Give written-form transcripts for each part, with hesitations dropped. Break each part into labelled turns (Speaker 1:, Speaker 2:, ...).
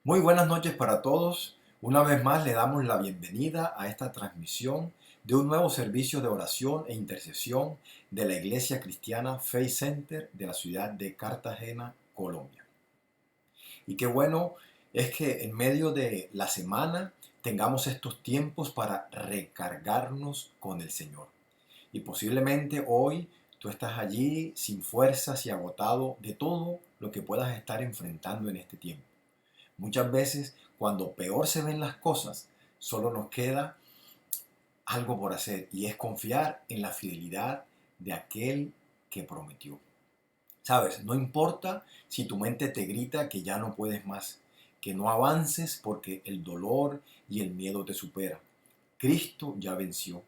Speaker 1: Muy buenas noches para todos. Una vez más le damos la bienvenida a esta transmisión de un nuevo servicio de oración e intercesión de la Iglesia Cristiana Faith Center de la ciudad de Cartagena, Colombia. Y qué bueno es que en medio de la semana tengamos estos tiempos para recargarnos con el Señor. Y posiblemente hoy tú estás allí sin fuerzas y agotado de todo lo que puedas estar enfrentando en este tiempo. Muchas veces, cuando peor se ven las cosas, solo nos queda algo por hacer y es confiar en la fidelidad de aquel que prometió. Sabes, no importa si tu mente te grita que ya no puedes más, que no avances porque el dolor y el miedo te supera. Cristo ya venció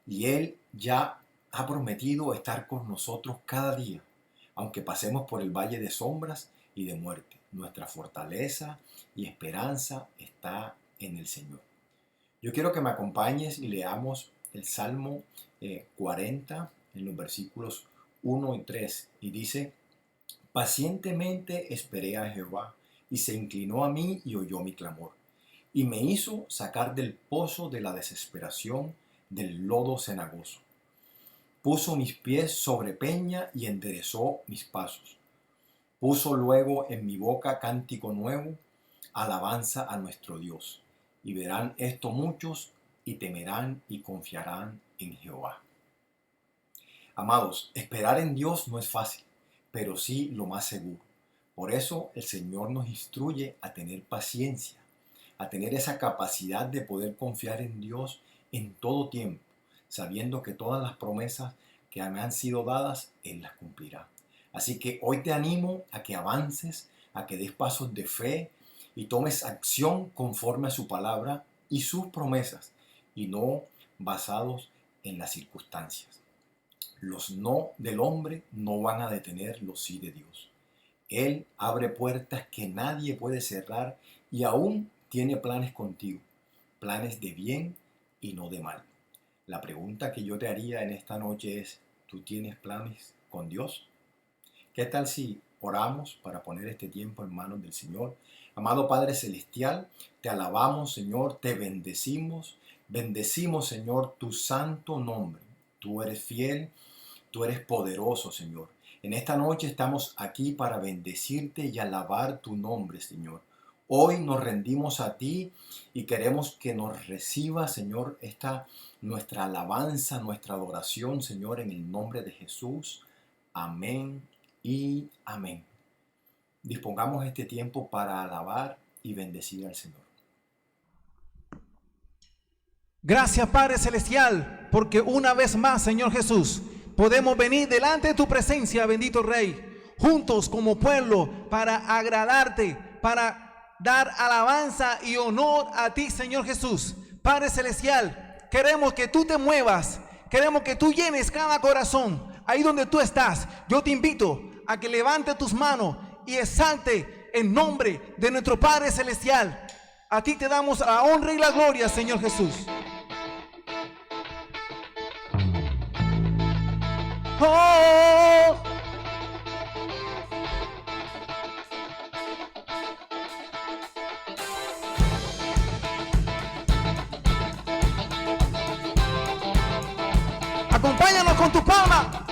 Speaker 1: y Él ya ha prometido estar con nosotros cada día, aunque pasemos por el valle de sombras y de muerte. Nuestra fortaleza y esperanza está en el Señor. Yo quiero que me acompañes y leamos el Salmo 40 en los versículos 1 y 3 y dice: pacientemente esperé a Jehová y se inclinó a mí y oyó mi clamor y me hizo sacar del pozo de la desesperación, del lodo cenagoso. Puso mis pies sobre peña y enderezó mis pasos. Puso luego en mi boca cántico nuevo, alabanza a nuestro Dios. Y verán esto muchos y temerán y confiarán en Jehová. Amados, esperar en Dios no es fácil, pero sí lo más seguro. Por eso el Señor nos instruye a tener paciencia, a tener esa capacidad de poder confiar en Dios en todo tiempo, sabiendo que todas las promesas que me han sido dadas, Él las cumplirá. Así que hoy te animo a que avances, a que des pasos de fe y tomes acción conforme a su palabra y sus promesas, y no basados en las circunstancias. Los no del hombre no van a detener los sí de Dios. Él abre puertas que nadie puede cerrar y aún tiene planes contigo, planes de bien y no de mal. La pregunta que yo te haría en esta noche es: ¿tú tienes planes con Dios? ¿Qué tal si oramos para poner este tiempo en manos del Señor? Amado Padre Celestial, te alabamos, Señor, te bendecimos. Bendecimos, Señor, tu santo nombre. Tú eres fiel, tú eres poderoso, Señor. En esta noche estamos aquí para bendecirte y alabar tu nombre, Señor. Hoy nos rendimos a ti y queremos que nos reciba, Señor, nuestra alabanza, nuestra adoración, Señor, en el nombre de Jesús. Amén y amén. Dispongamos este tiempo para alabar y bendecir al Señor.
Speaker 2: Gracias, Padre Celestial, porque una vez más, Señor Jesús, podemos venir delante de tu presencia, bendito Rey, juntos como pueblo para agradarte, para dar alabanza y honor a ti, Señor Jesús. Padre Celestial, queremos que tú te muevas, queremos que tú llenes cada corazón. Ahí donde tú estás, yo te invito a que levante tus manos y exalte el nombre de nuestro Padre Celestial. A ti te damos la honra y la gloria, Señor Jesús. Oh. Acompáñanos con tu palma.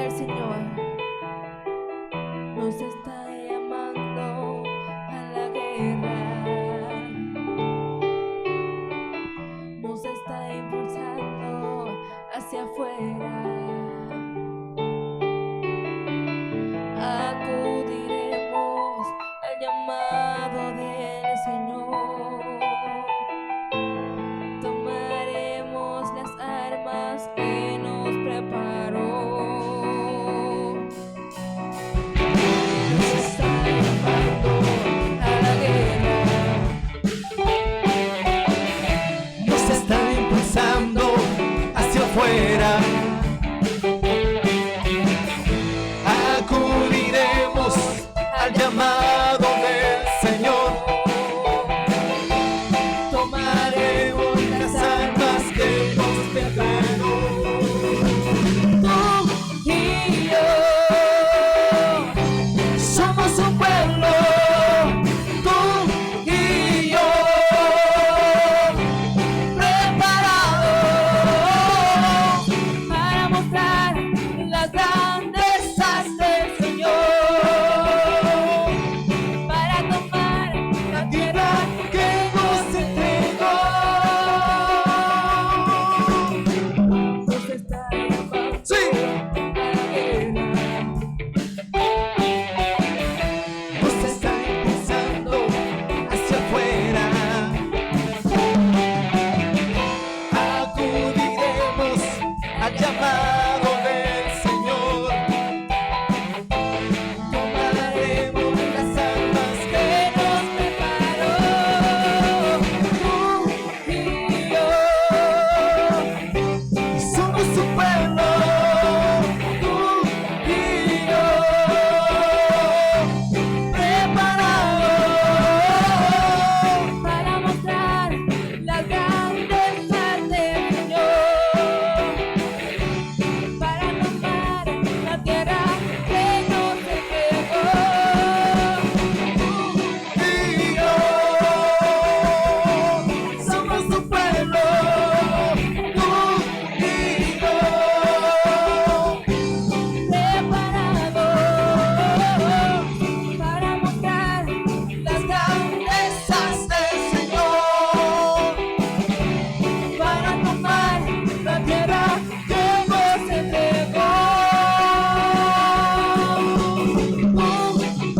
Speaker 3: el Señor nos está llamando a la guerra, nos está impulsando hacia afuera. Acudiremos al llamado del Señor, tomaremos las armas que nos preparó. Nos está llamando a la guerra,
Speaker 2: Nos está impulsando hacia afuera. Acudiremos al llamado del Señor. Tomaremos las armas que nos preparó.
Speaker 3: tú y yo somos un pueblo, tú y yo preparados para mostrar las grandezas del Señor, para tomar la tierra
Speaker 2: Que nos entregó.
Speaker 3: nos está llamando
Speaker 2: Sí.
Speaker 3: a la guerra.
Speaker 2: Nos está impulsando hacia afuera. Acudiremos al llamado del Señor. Tomaremos las armas que nos preparó.
Speaker 3: Tú y yo
Speaker 2: Somos su pueblo. Tú y yo.
Speaker 3: preparados para mostrar las grandezas del Señor, para tomar la tierra que nos entregó.
Speaker 2: Y yo. Somos su pueblo. Tú y yo.
Speaker 3: Preparados para mostrar las grandezas del Señor, para tomar la tierra que nos entregó. Tú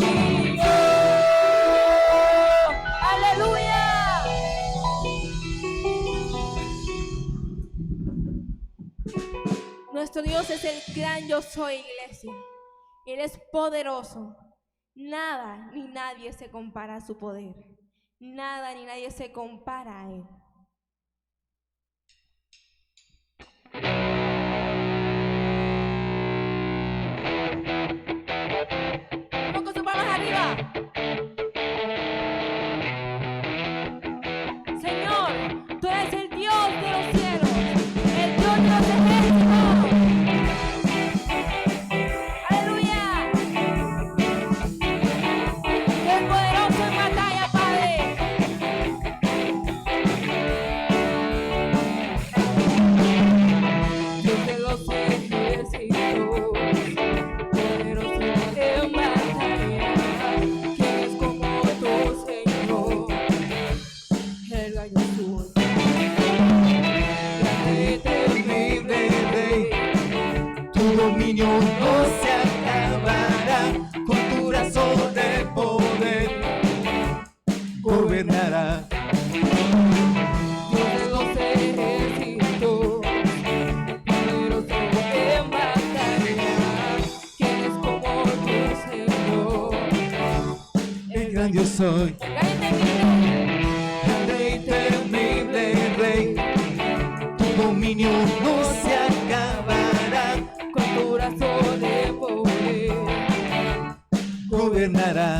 Speaker 3: y yo. ¡Aleluya! Nuestro Dios es el gran yo soy, iglesia. Él es poderoso. Nada ni nadie se compara a su poder. Nada ni nadie se compara a Él. Vamos con sus palmas arriba. Señor, tú eres el Dios de los cielos, el Dios de los ejércitos. Aleluya. Es poderoso en batalla, Padre. Dios de los ejércitos, poderoso en batalla. ¿Quién es como tú, Señor? El gallo azul. Grande,
Speaker 2: Temible Rey, tu dominio no se acabará, con tu brazo de poder gobernará.
Speaker 3: Dios de los ejércitos, poderoso en batalla. ¿Quién es como tú, Señor?
Speaker 2: El gran Dios soy,
Speaker 3: Grande,
Speaker 2: grande y temible Rey, tu dominio no se acabará,
Speaker 3: con tu brazo de poder
Speaker 2: gobernará.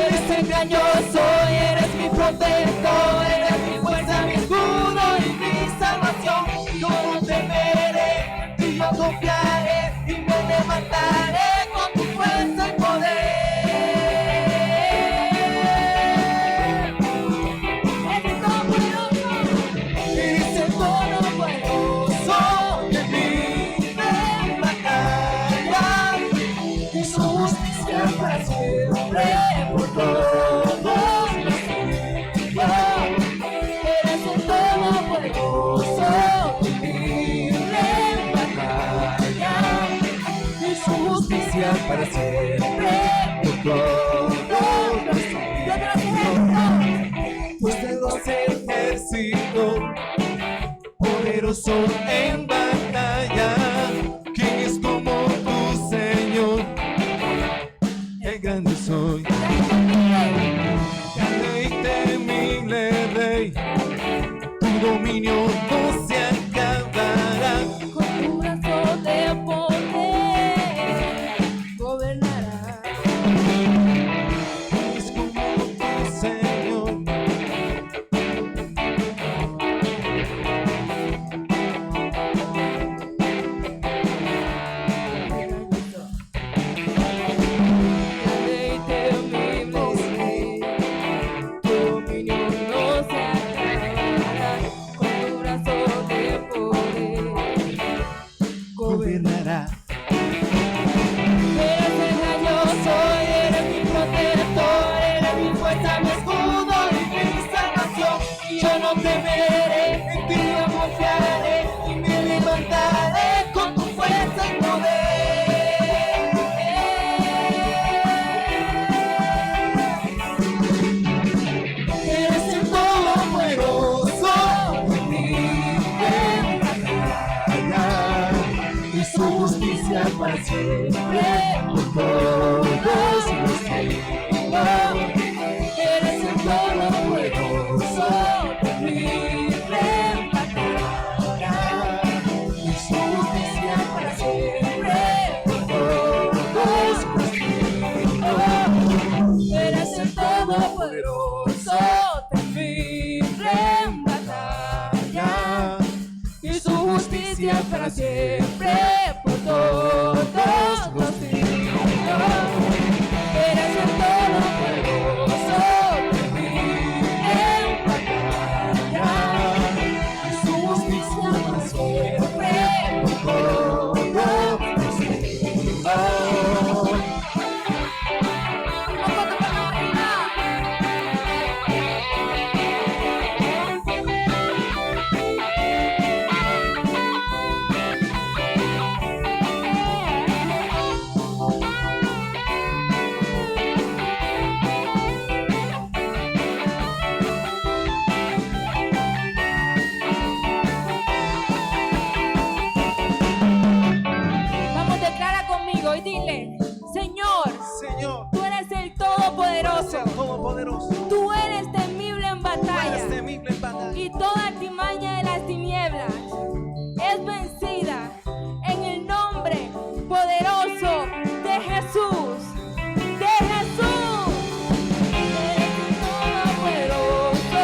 Speaker 3: eres el gran yo soy, eres mi protector, eres mi fuerza, mi escudo y mi salvación. Yo no temeré, y yo confiaré y me levantaré con tu fuerza y poder. Eres el todopoderoso. poderoso, temible en batalla, y su justicia para siempre por todos los ejércitos. Pues de los ejércitos, poderoso en batalla, ¿quién es como tu Señor? El grande soy, grande y temible Rey, tu dominio no se acabará. Con tu brazo de poder gobernará. Es como tu Señor. Gobernará. Eres el grandioso, eres mi protector, eres mi fuerza, mi escudo y mi salvación. Yo no temeré, en ti yo confiaré y me levantaré con tu fuerza y poder. Eres el todopoderoso, y su justicia para siempre por todos los tiempos. Eres el todopoderoso, temible en batalla, y su justicia para siempre por todos los tiempos. Eres el todopoderoso, temible en batalla, y su justicia para siempre por todos los tiempos. Eres el todopoderoso, temible en batalla, y su justicia para siempre por todos los tiempos. Vamos, declara conmigo y dile: Señor,
Speaker 2: Señor,
Speaker 3: tú eres el todopoderoso,
Speaker 2: sea todopoderoso,
Speaker 3: tú eres temible en
Speaker 2: tú
Speaker 3: batalla,
Speaker 2: eres temible en batalla,
Speaker 3: y toda artimaña de las tinieblas es vencida en el nombre poderoso de Jesús. De Jesús. Eres el todopoderoso,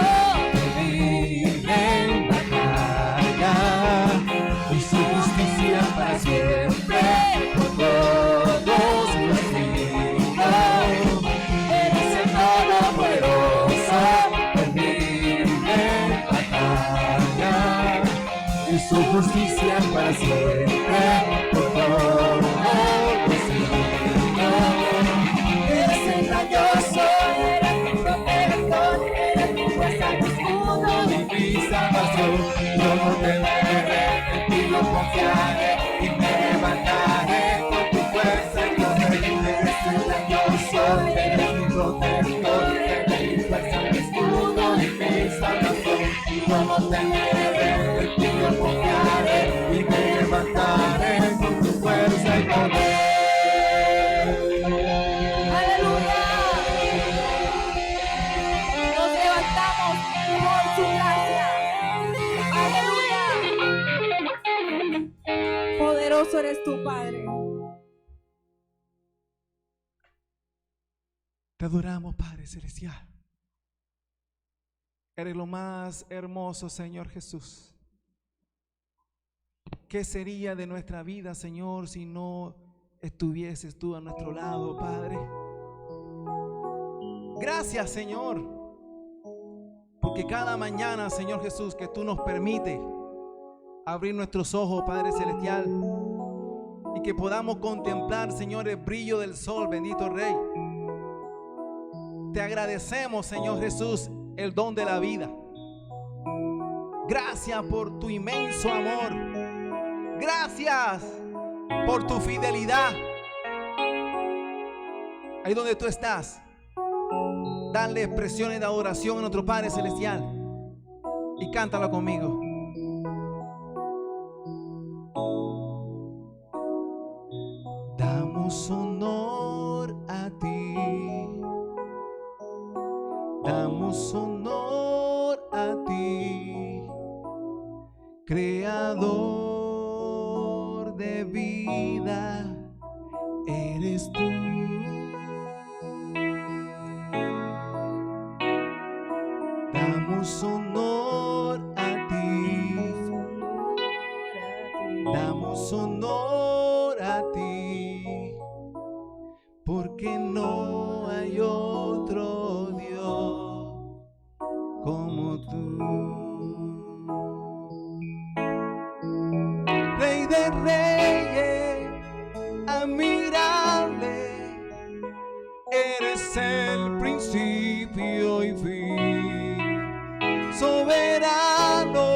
Speaker 3: temible en batalla, y su justicia para siempre por todos los tiempos. Eres el todopoderoso, temible en batalla, y su justicia para siempre por todos los tiempos. Eres el grandioso, eres mi protector, eres mi fuerza, mi escudo y mi salvación. Yo no temeré, en ti yo confiaré y me levantaré con tu fuerza y poder. Eres el grandioso, eres mi protector, eres mi fuerza, mi escudo y mi salvación. Yo no temeré, en ti yo confiaré y me levantaré con tu fuerza y poder. ¡Aleluya! Nos levantamos por su gracia. ¡Aleluya! Poderoso eres tu Padre.
Speaker 2: te adoramos, Padre Celestial. Eres lo más hermoso, Señor Jesús. ¿Qué sería de nuestra vida, Señor, si no estuvieses tú a nuestro lado, Padre? Gracias, Señor, porque cada mañana, Señor Jesús, que tú nos permites abrir nuestros ojos, Padre Celestial, y que podamos contemplar, Señor, el brillo del sol, bendito Rey. Te agradecemos, Señor Jesús, el don de la vida. Gracias por tu inmenso amor. Gracias por tu fidelidad. Ahí donde tú estás, dale expresiones de adoración a nuestro Padre Celestial y cántala conmigo. Damos honor a ti, damos honor a ti, creador de vida, eres tú. Damos honor a ti, damos honor a ti, porque no hay otro Dios como tú. Rey de reyes, admirable, eres el principio y fin, soberano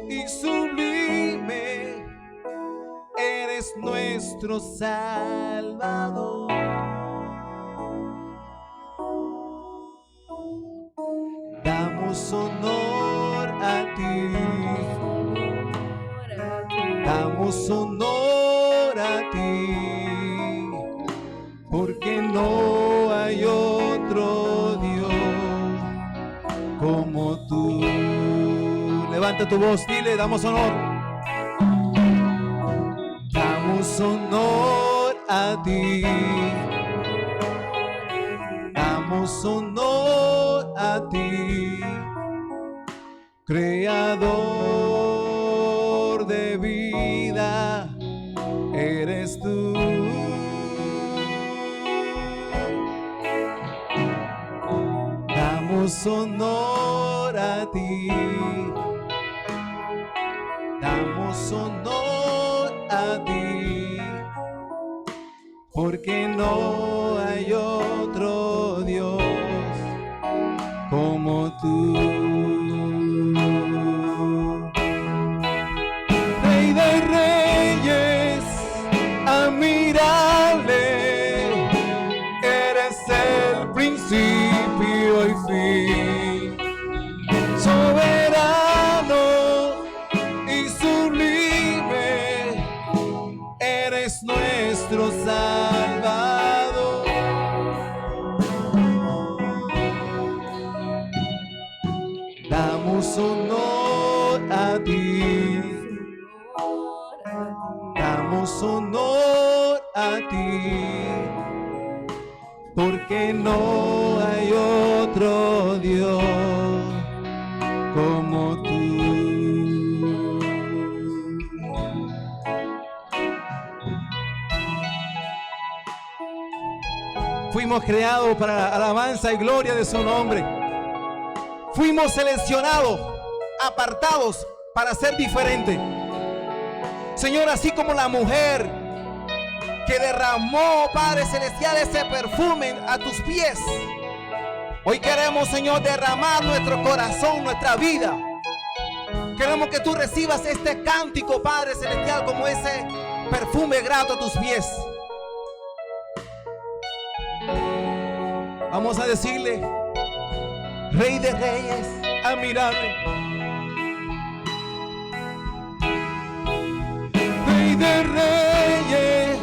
Speaker 2: y sublime, eres nuestro Salvador. Damos honor a ti, damos honor a ti, porque no hay otro Dios como tú. Levanta tu voz, dile, damos honor. Damos honor a ti, damos honor a ti, creador de vida, eres tú. Damos honor a ti, damos honor a ti, porque no hay otro Dios como tú. Rey de reyes, admirable, eres el principio y fin, soberano y sublime, eres nuestro Salvador. Damos honor a ti, damos honor a ti, porque no hay otro Dios como tú. Fuimos creados para alabanza y gloria de su nombre. Fuimos seleccionados, apartados para ser diferentes. Señor, así como la mujer que derramó, Padre Celestial, ese perfume a tus pies, hoy queremos, Señor, derramar nuestro corazón, nuestra vida. Queremos que tú recibas este cántico, Padre Celestial, como ese perfume grato a tus pies. Vamos a decirle: Rey de reyes, admirable. Rey de reyes,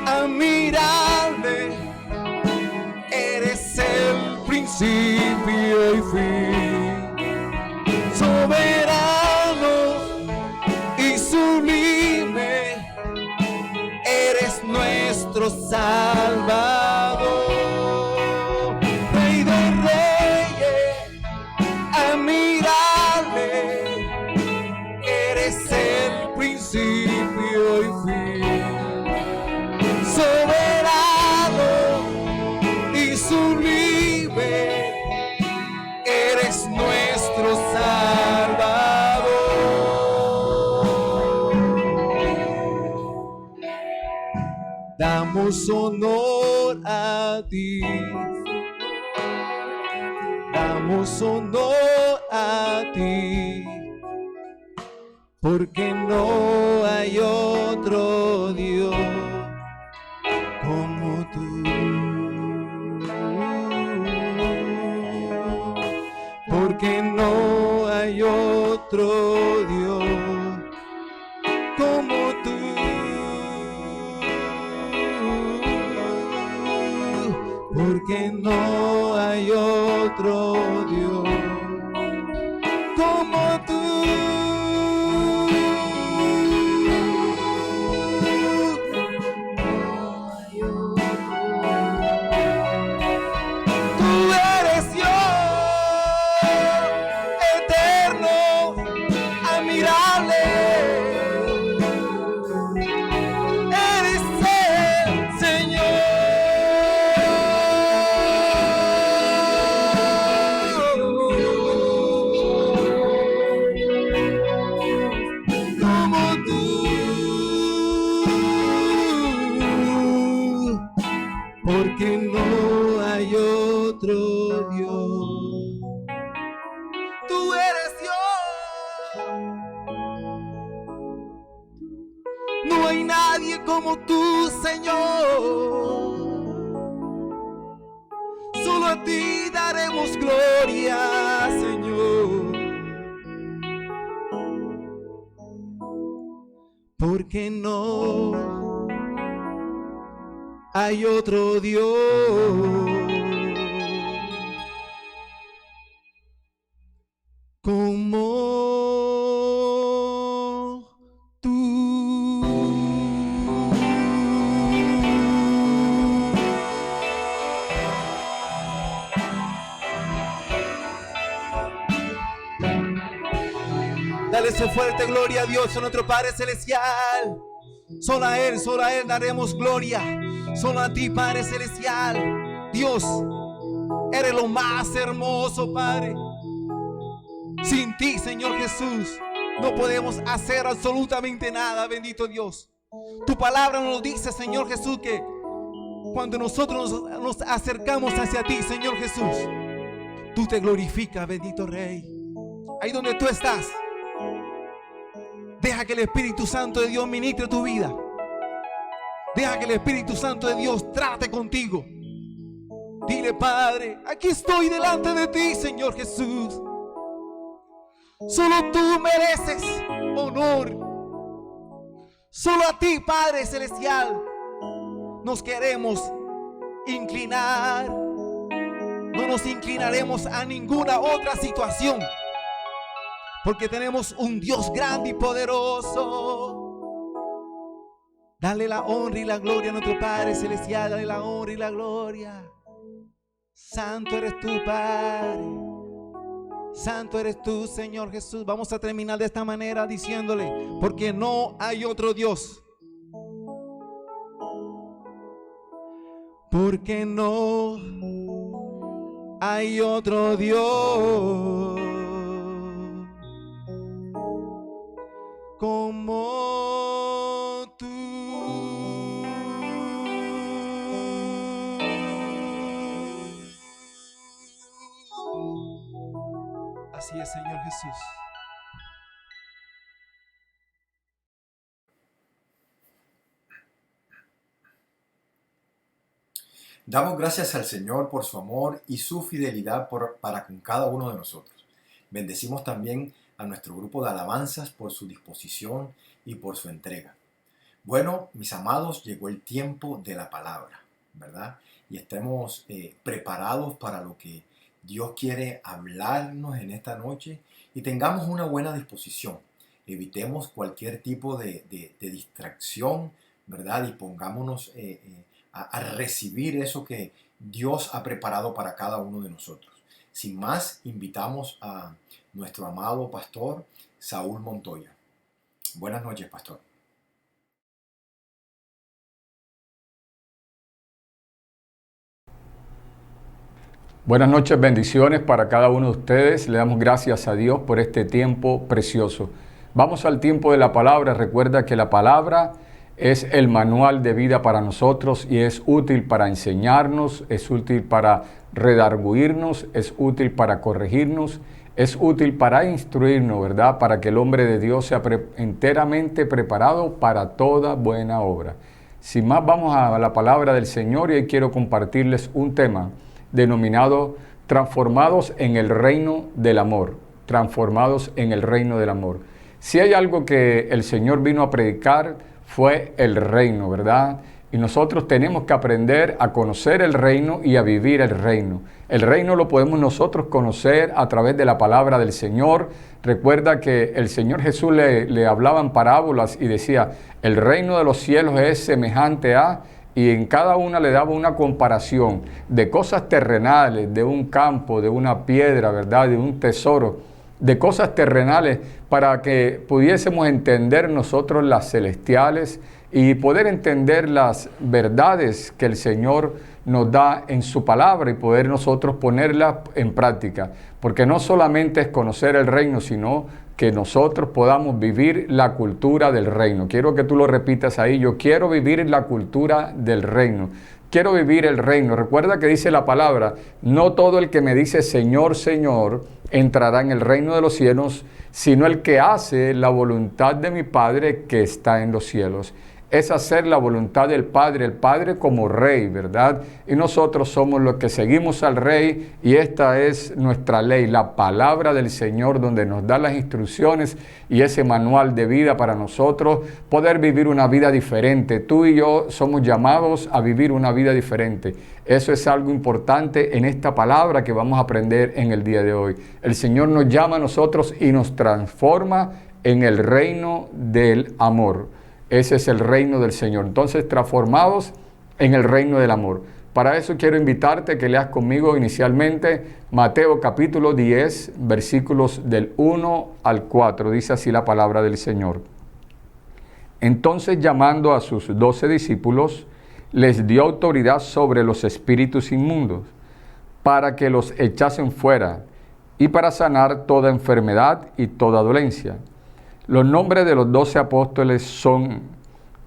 Speaker 2: admirable, eres el principio y fin, soberano y sublime, eres nuestro Salvador. Rey de reyes, admirable, eres el principio y fin, soberano y sublime, eres nuestro Salvador. Damos honor a ti, damos honor a ti, porque no hay otro Dios como tú. Porque no hay otro Dios como tú. Porque no hay otro Dios como tú. Tú eres Dios, eterno, admirable. Eres el Señor. Como tú, porque no hay otro Dios. Tú eres Dios. No hay nadie como tú, Señor. Solo a ti daremos gloria, Señor. Porque no hay otro Dios como tú. Dale esa fuerte gloria a Dios, a nuestro Padre Celestial. Solo a Él daremos gloria. Solo a ti, Padre Celestial. Dios, eres lo más hermoso, Padre. Sin ti, Señor Jesús, no podemos hacer absolutamente nada, bendito Dios. Tu palabra nos dice, Señor Jesús, que cuando nosotros nos acercamos hacia ti, Señor Jesús, tú te glorificas, bendito Rey. Ahí donde tú estás, deja que el Espíritu Santo de Dios ministre tu vida. Deja que el Espíritu Santo de Dios trate contigo. Dile, Padre, aquí estoy delante de ti, Señor Jesús. Solo tú mereces honor. Solo a ti, Padre Celestial, nos queremos inclinar. No nos inclinaremos a ninguna otra situación, porque tenemos un Dios grande y poderoso. Dale la honra y la gloria a nuestro Padre Celestial. Dale la honra y la gloria. Santo eres tú, Padre. Santo eres tú, Señor Jesús. Vamos a terminar de esta manera diciéndole, porque no hay otro Dios. Porque no hay otro Dios como tú. Así es, Señor Jesús.
Speaker 1: Damos gracias al Señor por su amor y su fidelidad para con cada uno de nosotros. Bendecimos también a nuestro grupo de alabanzas por su disposición y por su entrega. Bueno, mis amados, llegó el tiempo de la palabra, ¿verdad? Y estemos preparados para lo que Dios quiere hablarnos en esta noche y tengamos una buena disposición. Evitemos cualquier tipo de distracción, ¿verdad? Y pongámonos a recibir eso que Dios ha preparado para cada uno de nosotros. Sin más, invitamos a nuestro amado pastor Saúl Montoya. Buenas noches, pastor.
Speaker 4: Buenas noches, bendiciones para cada uno de ustedes. Le damos gracias a Dios por este tiempo precioso. Vamos al tiempo de la palabra. Recuerda que la palabra es el manual de vida para nosotros y es útil para enseñarnos, es útil para redarguirnos, es útil para corregirnos es útil para instruirnos, ¿verdad? Para que el hombre de Dios sea enteramente preparado para toda buena obra. Sin más, vamos a la palabra del Señor y hoy quiero compartirles un tema denominado Transformados en el Reino del Amor. Transformados en el Reino del Amor. Si hay algo que el Señor vino a predicar, fue el reino, ¿verdad? Y nosotros tenemos que aprender a conocer el reino y a vivir el reino. El reino lo podemos nosotros conocer a través de la palabra del Señor. Recuerda que el Señor Jesús le hablaba en parábolas y decía, el reino de los cielos es semejante a... Y en cada una le daba una comparación de cosas terrenales, de un campo, de una piedra, ¿verdad? De un tesoro, de cosas terrenales para que pudiésemos entender nosotros las celestiales y poder entender las verdades que el Señor nos da en su palabra y poder nosotros ponerlas en práctica. Porque no solamente es conocer el reino, sino que nosotros podamos vivir la cultura del reino. Quiero que tú lo repitas ahí. Yo quiero vivir la cultura del reino. Quiero vivir el reino. Recuerda que dice la palabra, no todo el que me dice Señor, Señor, entrará en el reino de los cielos, sino el que hace la voluntad de mi Padre que está en los cielos. Es hacer la voluntad del Padre, el Padre como Rey, ¿verdad? Y nosotros somos los que seguimos al Rey y esta es nuestra ley, la palabra del Señor donde nos da las instrucciones y ese manual de vida para nosotros poder vivir una vida diferente. Tú y yo somos llamados a vivir una vida diferente. Eso es algo importante en esta palabra que vamos a aprender en el día de hoy. El Señor nos llama a nosotros y nos transforma en el reino del amor. Ese es el reino del Señor. Entonces, transformados en el reino del amor. Para eso quiero invitarte a que leas conmigo inicialmente Mateo capítulo 10, versículos del 1 al 4. Dice así la palabra del Señor. Entonces, llamando a sus 12 discípulos, les dio autoridad sobre los espíritus inmundos, para que los echasen fuera y para sanar toda enfermedad y toda dolencia. Los nombres de los 12 apóstoles son,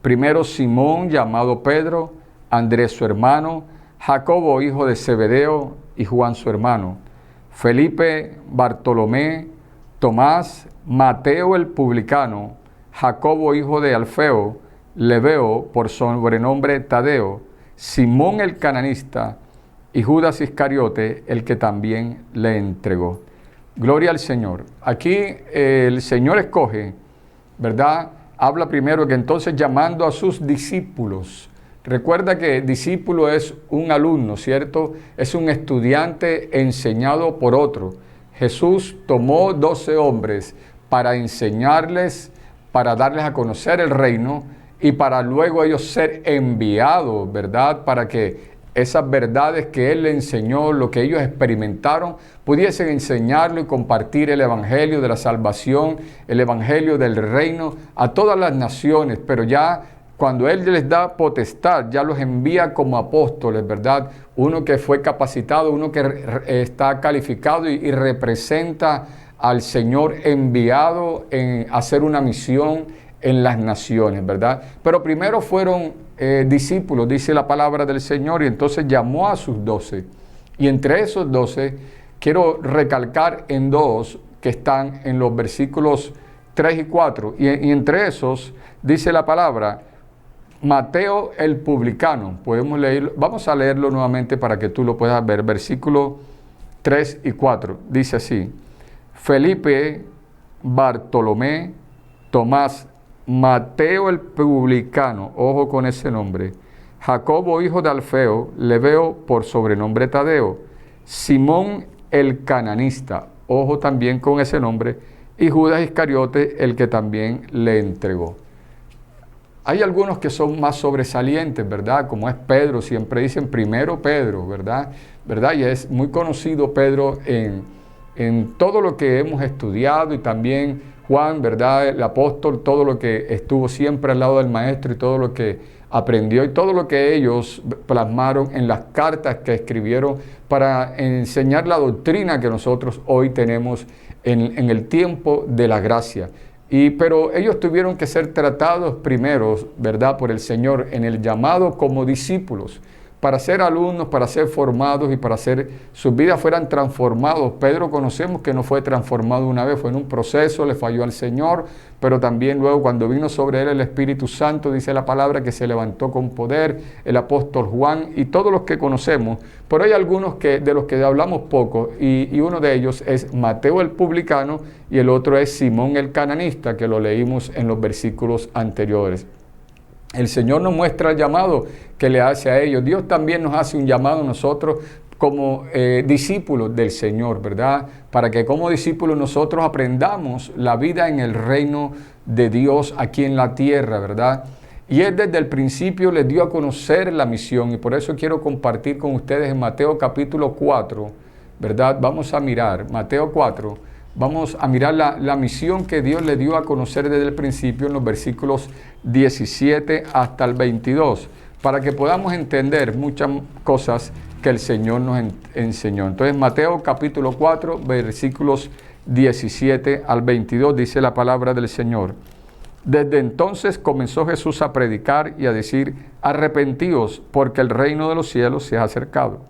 Speaker 4: primero Simón, llamado Pedro, Andrés su hermano, Jacobo, hijo de Zebedeo, y Juan su hermano, Felipe, Bartolomé, Tomás, Mateo el publicano, Jacobo, hijo de Alfeo, Lebeo, por sobrenombre Tadeo, Simón el cananista, y Judas Iscariote, el que también le entregó. Gloria al Señor. Aquí el Señor escoge, ¿verdad? Habla primero que entonces llamando a sus discípulos. Recuerda que discípulo es un alumno, ¿cierto? Es un estudiante enseñado por otro. Jesús tomó 12 hombres para enseñarles, para darles a conocer el reino y para luego ellos ser enviados, ¿verdad? Para que esas verdades que Él le enseñó, lo que ellos experimentaron, pudiesen enseñarlo y compartir el evangelio de la salvación, el evangelio del reino a todas las naciones. Pero ya cuando Él les da potestad, ya los envía como apóstoles, ¿verdad? Uno que fue capacitado, uno que está calificado y representa al Señor enviado en hacer una misión en las naciones, ¿verdad? Pero primero fueron discípulos, dice la palabra del Señor, y entonces llamó a sus 12. Y entre esos 12, quiero recalcar en dos que están en los versículos 3 y 4. Y entre esos, dice la palabra, Mateo el publicano. Podemos leerlo, vamos a leerlo nuevamente para que tú lo puedas ver. Versículos 3 y 4. Dice así, Felipe, Bartolomé, Tomás, Mateo el publicano, ojo con ese nombre, Jacobo hijo de Alfeo, Lebeo por sobrenombre Tadeo, Simón el cananista, ojo también con ese nombre, y Judas Iscariote, el que también le entregó. Hay algunos que son más sobresalientes, ¿verdad? Como es Pedro, siempre dicen primero Pedro, ¿verdad? Y es muy conocido Pedro en todo lo que hemos estudiado y también Juan, ¿verdad? El apóstol, todo lo que estuvo siempre al lado del maestro y todo lo que aprendió y todo lo que ellos plasmaron en las cartas que escribieron para enseñar la doctrina que nosotros hoy tenemos en el tiempo de la gracia. Pero ellos tuvieron que ser tratados primero, ¿verdad? Por el Señor en el llamado como discípulos. para ser alumnos, para ser formados y para hacer sus vidas fueran transformados. Pedro conocemos que no fue transformado una vez, fue en un proceso, le falló al Señor, pero también luego cuando vino sobre él el Espíritu Santo, dice la palabra que se levantó con poder, el apóstol Juan y todos los que conocemos, pero hay algunos de los que hablamos poco y uno de ellos es Mateo el publicano y el otro es Simón el cananista, que lo leímos en los versículos anteriores. El Señor nos muestra el llamado que le hace a ellos. Dios también nos hace un llamado a nosotros como discípulos del Señor, ¿verdad? Para que como discípulos nosotros aprendamos la vida en el reino de Dios aquí en la tierra, ¿verdad? Y Él desde el principio les dio a conocer la misión y por eso quiero compartir con ustedes en Mateo capítulo 4, ¿verdad? Vamos a mirar Mateo 4. Vamos a mirar la misión que Dios le dio a conocer desde el principio en los versículos 17 hasta el 22, para que podamos entender muchas cosas que el Señor nos enseñó. Entonces, Mateo capítulo 4, versículos 17 al 22, dice la palabra del Señor. Desde entonces comenzó Jesús a predicar y a decir, arrepentíos, porque el reino de los cielos se ha acercado.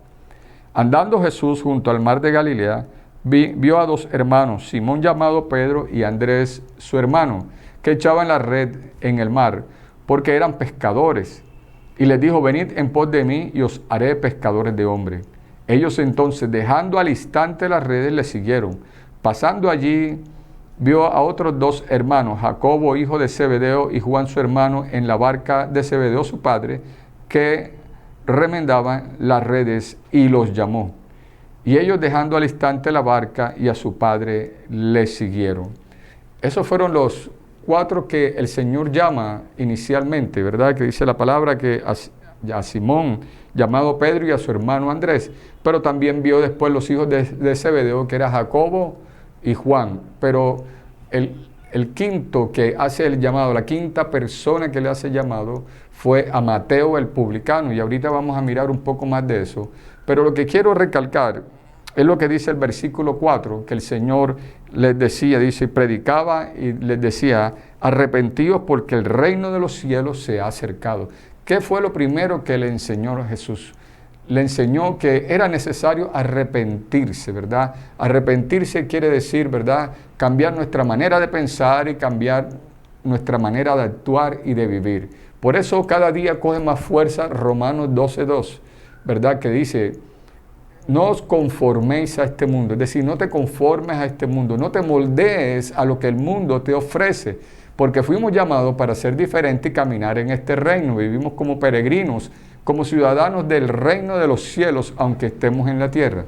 Speaker 4: Andando Jesús junto al mar de Galilea, vio a dos hermanos, Simón llamado Pedro y Andrés su hermano, que echaban la red en el mar, porque eran pescadores. Y les dijo, venid en pos de mí y os haré pescadores de hombres. Ellos entonces, dejando al instante las redes, le siguieron. Pasando allí, vio a otros dos hermanos, Jacobo, hijo de Zebedeo, y Juan su hermano, en la barca de Zebedeo su padre, que remendaban las redes, y los llamó. Y ellos, dejando al instante la barca y a su padre, le siguieron. Esos fueron los cuatro que el Señor llama inicialmente, ¿verdad? Que dice la palabra que a Simón, llamado Pedro, y a su hermano Andrés. Pero también vio después los hijos de Zebedeo, que era Jacobo y Juan. Pero el quinto que hace el llamado, la quinta persona que le hace el llamado, fue a Mateo el publicano. Y ahorita vamos a mirar un poco más de eso. Pero lo que quiero recalcar es lo que dice el versículo 4, que el Señor les decía, dice, predicaba y les decía, arrepentíos porque el reino de los cielos se ha acercado. ¿Qué fue lo primero que le enseñó a Jesús? Le enseñó que era necesario arrepentirse, ¿verdad? Arrepentirse quiere decir, ¿verdad?, cambiar nuestra manera de pensar y cambiar nuestra manera de actuar y de vivir. Por eso cada día coge más fuerza Romanos 12:2. ¿Verdad? Que dice, no os conforméis a este mundo, es decir, no te conformes a este mundo, no te moldees a lo que el mundo te ofrece, porque fuimos llamados para ser diferentes y caminar en este reino. Vivimos como peregrinos, como ciudadanos del reino de los cielos, aunque estemos en la tierra.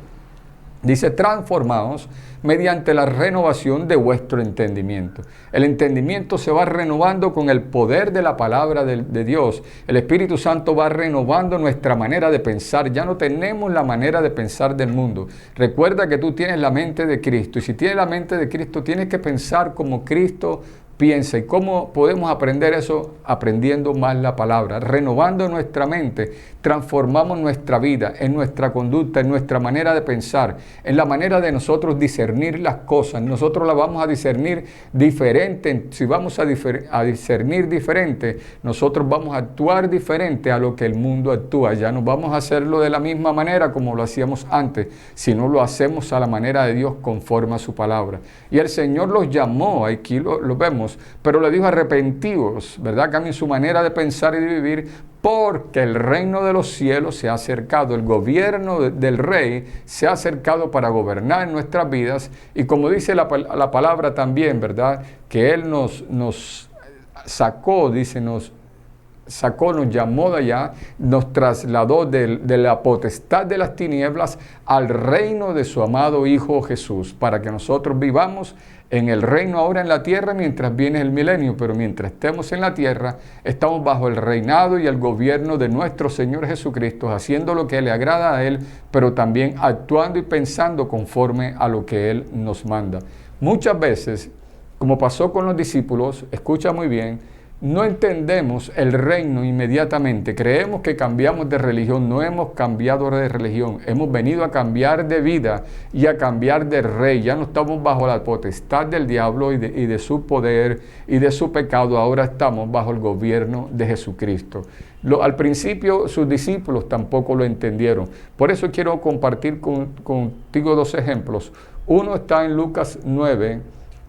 Speaker 4: Dice, transformaos mediante la renovación de vuestro entendimiento. El entendimiento se va renovando con el poder de la palabra de Dios. El Espíritu Santo va renovando nuestra manera de pensar. Ya no tenemos la manera de pensar del mundo. Recuerda que tú tienes la mente de Cristo. Y si tienes la mente de Cristo, tienes que pensar como Cristo piensa. ¿Y cómo podemos aprender eso? Aprendiendo más la palabra, renovando nuestra mente, transformamos nuestra vida, en nuestra conducta, en nuestra manera de pensar, en la manera de nosotros discernir las cosas. Nosotros las vamos a discernir diferente. Si vamos a discernir diferente, nosotros vamos a actuar diferente a lo que el mundo actúa. Ya no vamos a hacerlo de la misma manera como lo hacíamos antes, sino lo hacemos a la manera de Dios conforme a su palabra. Y el Señor los llamó, aquí lo vemos, pero le dijo arrepentíos, ¿verdad? Cambien su manera de pensar y de vivir, porque el reino de los cielos se ha acercado. El gobierno del rey se ha acercado para gobernar en nuestras vidas. Y como dice la palabra también, ¿verdad? Que Él nos sacó, dice, nos llamó de allá, nos trasladó de la potestad de las tinieblas al reino de su amado Hijo Jesús, para que nosotros vivamos en el reino ahora en la tierra mientras viene el milenio, pero mientras estemos en la tierra, estamos bajo el reinado y el gobierno de nuestro Señor Jesucristo, haciendo lo que le agrada a Él, pero también actuando y pensando conforme a lo que Él nos manda. Muchas veces, como pasó con los discípulos, escucha muy bien, no entendemos el reino inmediatamente. Creemos que cambiamos de religión. No hemos cambiado de religión. Hemos venido a cambiar de vida y a cambiar de rey. Ya no estamos bajo la potestad del diablo y de su poder y de su pecado. Ahora estamos bajo el gobierno de Jesucristo. Al principio sus discípulos tampoco lo entendieron. Por eso quiero compartir contigo dos ejemplos. Uno está en Lucas 9,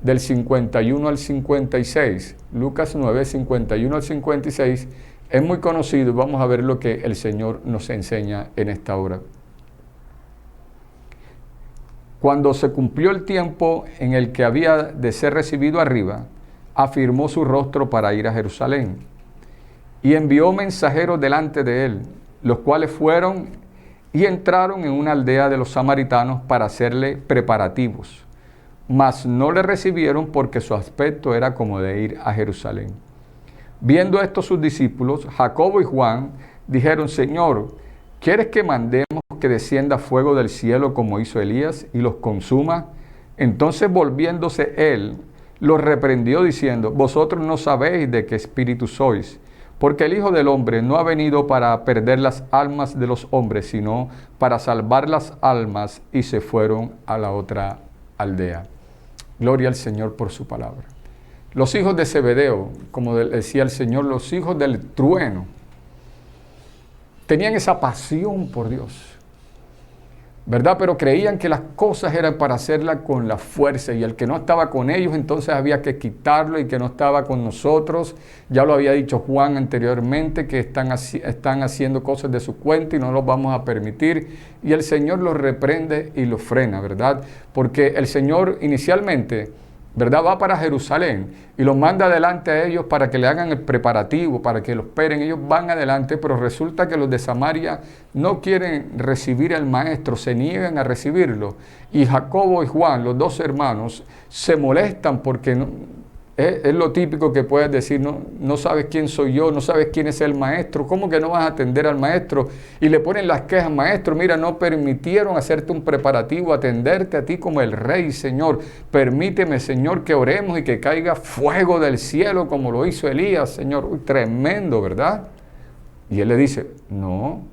Speaker 4: del 51 al 56, Lucas 9, 51 al 56, es muy conocido y vamos a ver lo que el Señor nos enseña en esta hora. Cuando se cumplió el tiempo en el que había de ser recibido arriba, afirmó su rostro para ir a Jerusalén y envió mensajeros delante de él, los cuales fueron y entraron en una aldea de los samaritanos para hacerle preparativos. Mas no le recibieron porque su aspecto era como de ir a Jerusalén. Viendo esto sus discípulos, Jacobo y Juan, dijeron: Señor, ¿quieres que mandemos que descienda fuego del cielo como hizo Elías y los consuma? Entonces volviéndose él, los reprendió diciendo: Vosotros no sabéis de qué espíritu sois, porque el Hijo del Hombre no ha venido para perder las almas de los hombres, sino para salvar las almas. Y se fueron a la otra aldea. Gloria al Señor por su palabra. Los hijos de Zebedeo, como decía el Señor, los hijos del trueno, tenían esa pasión por Dios, ¿verdad? Pero creían que las cosas eran para hacerlas con la fuerza, y el que no estaba con ellos entonces había que quitarlo, y que no estaba con nosotros, ya lo había dicho Juan anteriormente, que están haciendo cosas de su cuenta y no los vamos a permitir, y el Señor los reprende y los frena, ¿verdad? Porque el Señor inicialmente, ¿verdad?, va para Jerusalén y los manda adelante a ellos para que le hagan el preparativo, para que los esperen. Ellos van adelante, pero resulta que los de Samaria no quieren recibir al maestro, se niegan a recibirlo. Y Jacobo y Juan, los dos hermanos, se molestan porque es lo típico que puedes decir: no sabes quién soy yo, no sabes quién es el maestro, ¿cómo que no vas a atender al maestro? Y le ponen las quejas: maestro, mira, no permitieron hacerte un preparativo, atenderte a ti como el rey, Señor. Permíteme, Señor, que oremos y que caiga fuego del cielo como lo hizo Elías, Señor. Uy, tremendo, ¿verdad? Y él le dice: no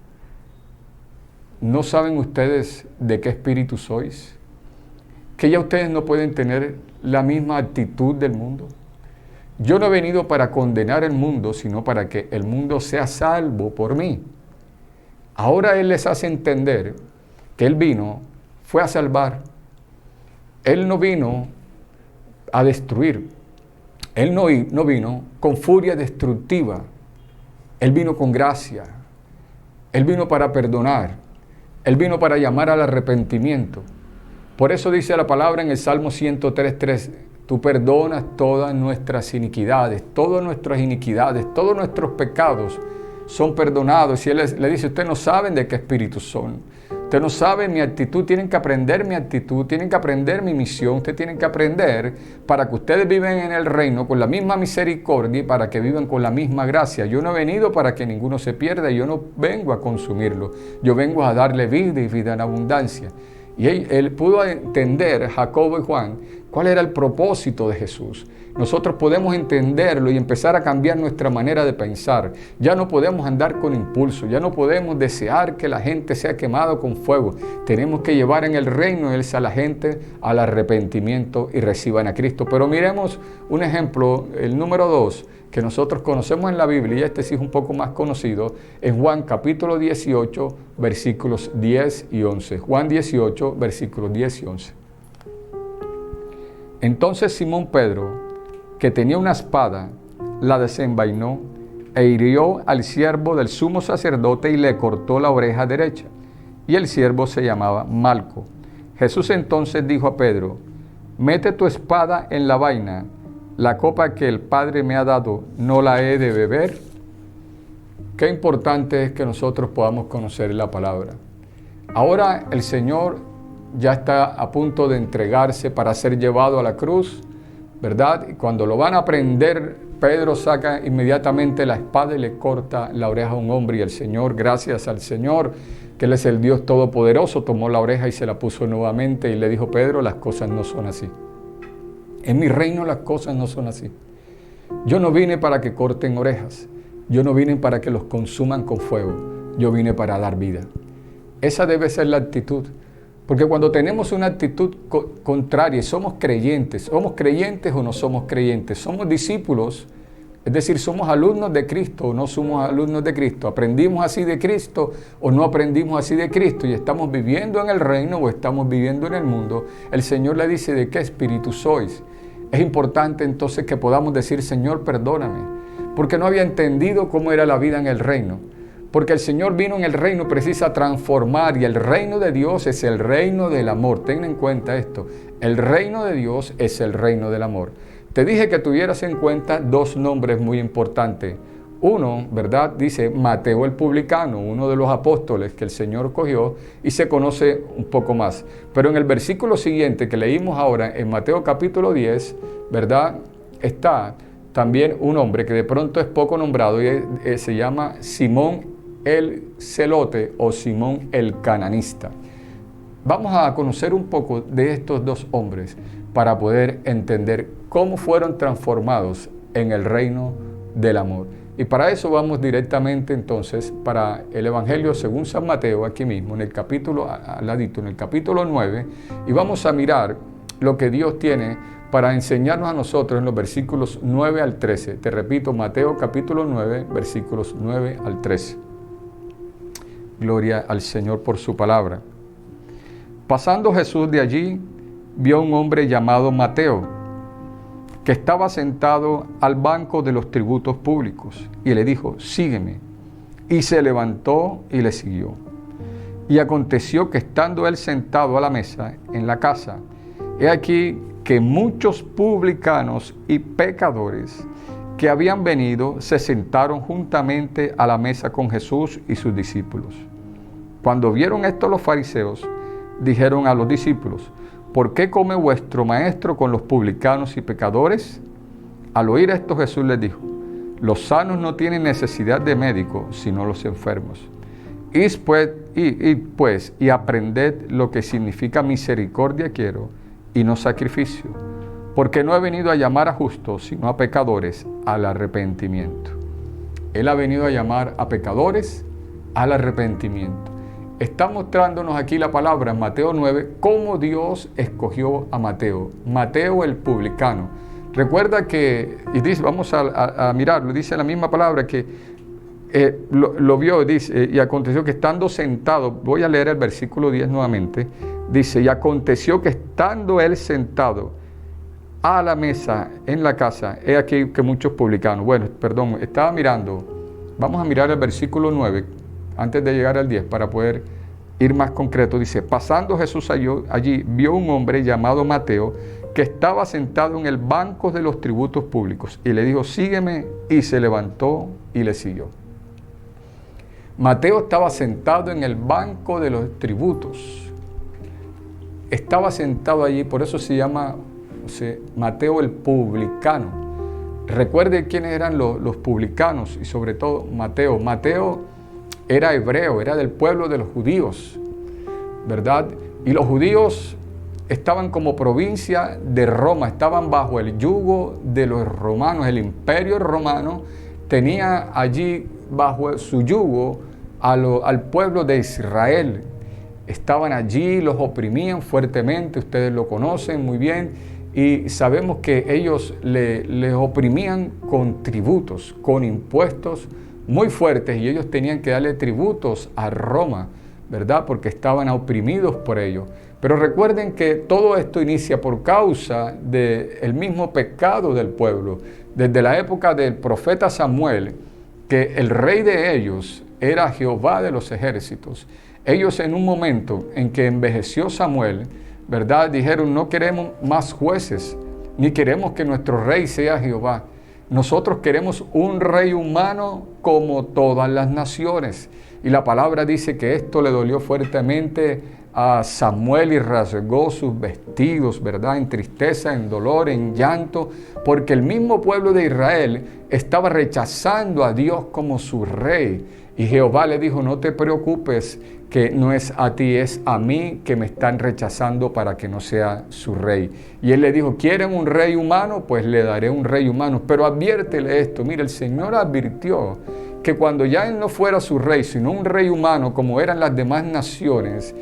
Speaker 4: saben ustedes de qué espíritu sois, que ya ustedes no pueden tener la misma actitud del mundo. Yo no he venido para condenar el mundo, sino para que el mundo sea salvo por mí. Ahora Él les hace entender que Él fue a salvar. Él no vino a destruir. Él no vino con furia destructiva. Él vino con gracia. Él vino para perdonar. Él vino para llamar al arrepentimiento. Por eso dice la palabra en el Salmo 103:3, tú perdonas todas nuestras iniquidades, todos nuestros pecados son perdonados. Y Él le dice: ustedes no saben de qué espíritu son, ustedes no saben mi actitud, tienen que aprender mi actitud, tienen que aprender mi misión, ustedes tienen que aprender para que ustedes vivan en el reino con la misma misericordia y para que vivan con la misma gracia. Yo no he venido para que ninguno se pierda, yo no vengo a consumirlo, yo vengo a darle vida y vida en abundancia. Y él pudo entender, Jacobo y Juan, cuál era el propósito de Jesús. Nosotros podemos entenderlo y empezar a cambiar nuestra manera de pensar. Ya no podemos andar con impulso, ya no podemos desear que la gente sea quemada con fuego. Tenemos que llevar en el reino a la gente al arrepentimiento y reciban a Cristo. Pero miremos un ejemplo, el número 2, que nosotros conocemos en la Biblia, y este sí es un poco más conocido, en Juan capítulo 18, versículos 10 y 11. Juan 18, versículos 10 y 11. Entonces Simón Pedro, que tenía una espada, la desenvainó e hirió al siervo del sumo sacerdote y le cortó la oreja derecha. Y el siervo se llamaba Malco. Jesús entonces dijo a Pedro: mete tu espada en la vaina. La copa que el Padre me ha dado, ¿no la he de beber? Qué importante es que nosotros podamos conocer la palabra. Ahora el Señor ya está a punto de entregarse para ser llevado a la cruz, ¿verdad? Y cuando lo van a prender, Pedro saca inmediatamente la espada y le corta la oreja a un hombre. Y el Señor, gracias al Señor, que Él es el Dios Todopoderoso, tomó la oreja y se la puso nuevamente y le dijo: Pedro, las cosas no son así. En mi reino las cosas no son así. Yo no vine para que corten orejas. Yo no vine para que los consuman con fuego. Yo vine para dar vida. Esa debe ser la actitud. Porque cuando tenemos una actitud contraria y somos creyentes o no somos creyentes, somos discípulos, es decir, somos alumnos de Cristo o no somos alumnos de Cristo, aprendimos así de Cristo o no aprendimos así de Cristo y estamos viviendo en el reino o estamos viviendo en el mundo, el Señor le dice: ¿de qué espíritu sois? Es importante entonces que podamos decir: Señor, perdóname, porque no había entendido cómo era la vida en el reino. Porque el Señor vino en el reino preciso a transformar, y el reino de Dios es el reino del amor. Ten en cuenta esto: el reino de Dios es el reino del amor. Te dije que tuvieras en cuenta dos nombres muy importantes. Uno, ¿verdad? Dice Mateo el publicano, uno de los apóstoles que el Señor cogió y se conoce un poco más. Pero en el versículo siguiente que leímos ahora, en Mateo capítulo 10, ¿verdad? Está también un hombre que de pronto es poco nombrado y se llama Simón el Celote o Simón el Cananista. Vamos a conocer un poco de estos dos hombres para poder entender cómo fueron transformados en el reino del amor. Y para eso vamos directamente entonces para el Evangelio según San Mateo, aquí mismo, en el capítulo, al ladito, en el capítulo 9, y vamos a mirar lo que Dios tiene para enseñarnos a nosotros en los versículos 9 al 13. Te repito, Mateo capítulo 9, versículos 9 al 13. Gloria al Señor por su palabra. Pasando Jesús de allí, vio a un hombre llamado Mateo, que estaba sentado al banco de los tributos públicos, y le dijo: sígueme. Y se levantó y le siguió. Y aconteció que estando él sentado a la mesa en la casa, he aquí que muchos publicanos y pecadores que habían venido se sentaron juntamente a la mesa con Jesús y sus discípulos. Cuando vieron esto los fariseos, dijeron a los discípulos: ¿por qué come vuestro maestro con los publicanos y pecadores? Al oír esto Jesús les dijo: los sanos no tienen necesidad de médico, sino los enfermos. Id pues y aprended lo que significa misericordia quiero y no sacrificio, porque no he venido a llamar a justos, sino a pecadores al arrepentimiento. Él ha venido a llamar a pecadores al arrepentimiento. Está mostrándonos aquí la palabra en Mateo 9, cómo Dios escogió a Mateo, Mateo el publicano. Recuerda que, y dice, vamos a mirarlo, dice la misma palabra que lo vio, dice, y aconteció que estando sentado, voy a leer el versículo 10 nuevamente, dice: y aconteció que estando él sentado a la mesa en la casa, he aquí que muchos publicanos, estaba mirando, vamos a mirar el versículo 9, antes de llegar al 10, para poder ir más concreto. Dice: pasando Jesús allí, vio un hombre llamado Mateo, que estaba sentado en el banco de los tributos públicos, y le dijo: sígueme, y se levantó y le siguió. Mateo estaba sentado en el banco de los tributos. Estaba sentado allí, por eso se llama Mateo el publicano. Recuerde quiénes eran los publicanos y sobre todo Mateo. Mateo era hebreo, era del pueblo de los judíos, ¿verdad? Y los judíos estaban como provincia de Roma, estaban bajo el yugo de los romanos. El imperio romano tenía allí bajo su yugo al pueblo de Israel. Estaban allí, los oprimían fuertemente, ustedes lo conocen muy bien, y sabemos que ellos les oprimían con tributos, con impuestos muy fuertes, y ellos tenían que darle tributos a Roma, ¿verdad? Porque estaban oprimidos por ellos. Pero recuerden que todo esto inicia por causa del mismo pecado del pueblo. Desde la época del profeta Samuel, que el rey de ellos era Jehová de los ejércitos. Ellos, en un momento en que envejeció Samuel, ¿verdad?, dijeron: no queremos más jueces, ni queremos que nuestro rey sea Jehová. Nosotros queremos un rey humano como todas las naciones. Y la palabra dice que esto le dolió fuertemente a Samuel y rasgó sus vestidos, ¿verdad? En tristeza, en dolor, en llanto, porque el mismo pueblo de Israel estaba rechazando a Dios como su rey. Y Jehová le dijo, no te preocupes, que no es a ti, es a mí que me están rechazando para que no sea su rey. Y él le dijo, ¿quieren un rey humano? Pues le daré un rey humano. Pero adviértele esto, mira, el Señor advirtió que cuando ya él no fuera su rey, sino un rey humano como eran las demás naciones,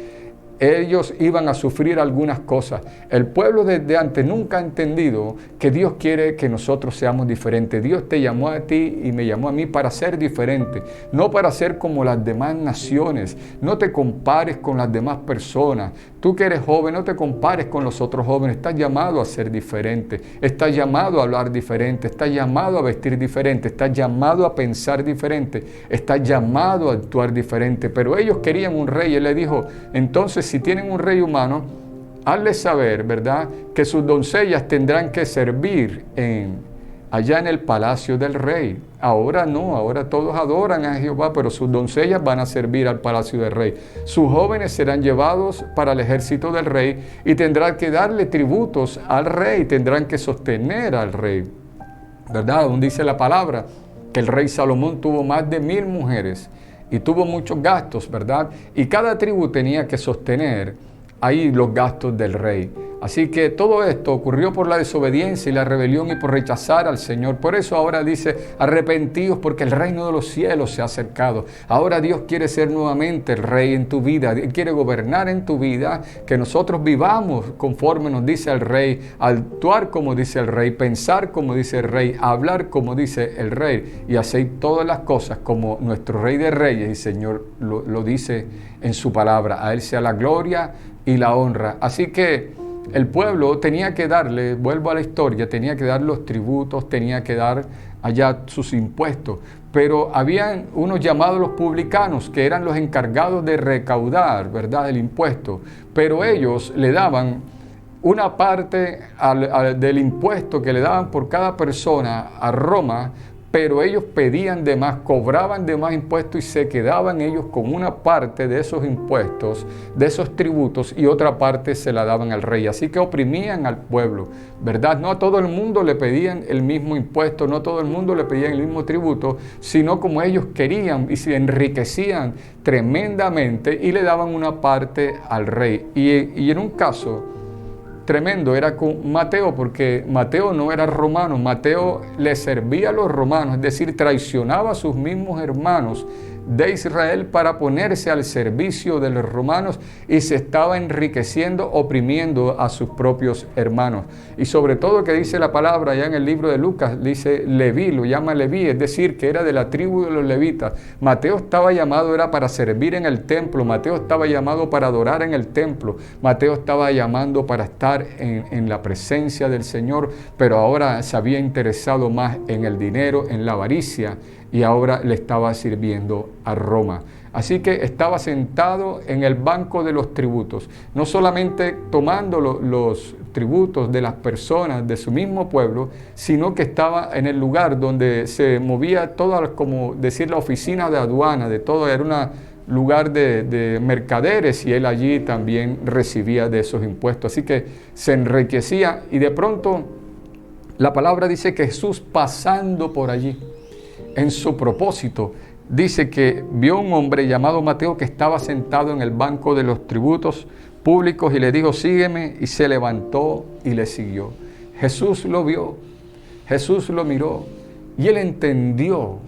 Speaker 4: ellos iban a sufrir algunas cosas. El pueblo desde antes nunca ha entendido que Dios quiere que nosotros seamos diferentes. Dios te llamó a ti y me llamó a mí para ser diferente, no para ser como las demás naciones. No te compares con las demás personas. Tú que eres joven, no te compares con los otros jóvenes. Estás llamado a ser diferente, estás llamado a hablar diferente, estás llamado a vestir diferente, estás llamado a pensar diferente, estás llamado a actuar diferente. Pero ellos querían un rey. Él le dijo, entonces si tienen un rey humano, hazles saber, ¿verdad?, que sus doncellas tendrán que servir allá en el palacio del rey. Ahora no, ahora todos adoran a Jehová, pero sus doncellas van a servir al palacio del rey. Sus jóvenes serán llevados para el ejército del rey y tendrán que darle tributos al rey, tendrán que sostener al rey, ¿verdad? Aún dice la palabra que el rey Salomón tuvo más de 1000 mujeres y tuvo muchos gastos, ¿verdad? Y cada tribu tenía que sostener ahí los gastos del rey. Así que todo esto ocurrió por la desobediencia y la rebelión y por rechazar al Señor. Por eso ahora dice, arrepentíos porque el reino de los cielos se ha acercado. Ahora Dios quiere ser nuevamente el rey en tu vida. Él quiere gobernar en tu vida, que nosotros vivamos conforme nos dice el rey, actuar como dice el rey, pensar como dice el rey, hablar como dice el rey y hacer todas las cosas como nuestro Rey de Reyes y Señor lo dice en su palabra. A Él sea la gloria y la honra. Así que el pueblo tenía que darle, vuelvo a la historia, tenía que dar los tributos, tenía que dar allá sus impuestos. Pero habían unos llamados los publicanos, que eran los encargados de recaudar, ¿verdad?, el impuesto. Pero ellos le daban una parte del impuesto que le daban por cada persona a Roma, pero ellos pedían de más, cobraban de más impuestos y se quedaban ellos con una parte de esos impuestos, de esos tributos, y otra parte se la daban al rey. Así que oprimían al pueblo, ¿verdad? No a todo el mundo le pedían el mismo impuesto, no a todo el mundo le pedían el mismo tributo, sino como ellos querían y se enriquecían tremendamente y le daban una parte al rey. Y en un caso tremendo era con Mateo, porque Mateo no era romano, Mateo le servía a los romanos, es decir, traicionaba a sus mismos hermanos de Israel para ponerse al servicio de los romanos y se estaba enriqueciendo, oprimiendo a sus propios hermanos. Y sobre todo que dice la palabra ya en el libro de Lucas, dice Leví, lo llama Leví, es decir, que era de la tribu de los levitas. Mateo estaba llamado, era para servir en el templo, Mateo estaba llamado para adorar en el templo, Mateo estaba llamando para estar en la presencia del Señor, pero ahora se había interesado más en el dinero, en la avaricia, y ahora le estaba sirviendo a Roma. Así que estaba sentado en el banco de los tributos, no solamente tomando los tributos de las personas de su mismo pueblo, sino que estaba en el lugar donde se movía toda, como decir, la oficina de aduana, de todo, era un lugar de mercaderes, y él allí también recibía de esos impuestos. Así que se enriquecía, y de pronto la palabra dice que Jesús, pasando por allí, en su propósito, dice que vio un hombre llamado Mateo que estaba sentado en el banco de los tributos públicos y le dijo, sígueme, y se levantó y le siguió. Jesús lo vio, Jesús lo miró, y él entendió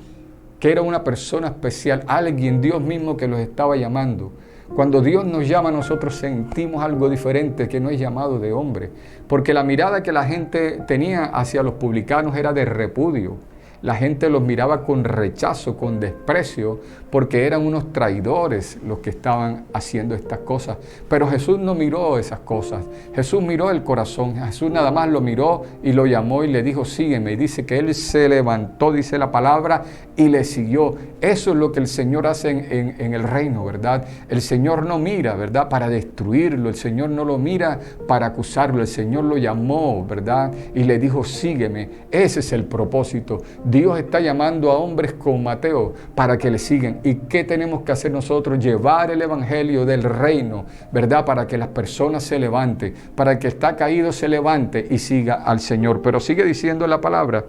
Speaker 4: que era una persona especial, alguien, Dios mismo, que los estaba llamando. Cuando Dios nos llama, nosotros sentimos algo diferente, que no es llamado de hombre, porque la mirada que la gente tenía hacia los publicanos era de repudio. La gente los miraba con rechazo, con desprecio, porque eran unos traidores los que estaban haciendo estas cosas. Pero Jesús no miró esas cosas. Jesús miró el corazón. Jesús nada más lo miró y lo llamó y le dijo, sígueme. Y dice que él se levantó, dice la palabra, y le siguió. Eso es lo que el Señor hace en el reino, ¿verdad? El Señor no mira, ¿verdad?, para destruirlo. El Señor no lo mira para acusarlo. El Señor lo llamó, ¿verdad?, y le dijo, sígueme. Ese es el propósito. Dios está llamando a hombres como Mateo para que le sigan. ¿Y qué tenemos que hacer nosotros? Llevar el evangelio del reino, ¿verdad? Para que las personas se levanten, para que el que está caído se levante y siga al Señor. Pero sigue diciendo la palabra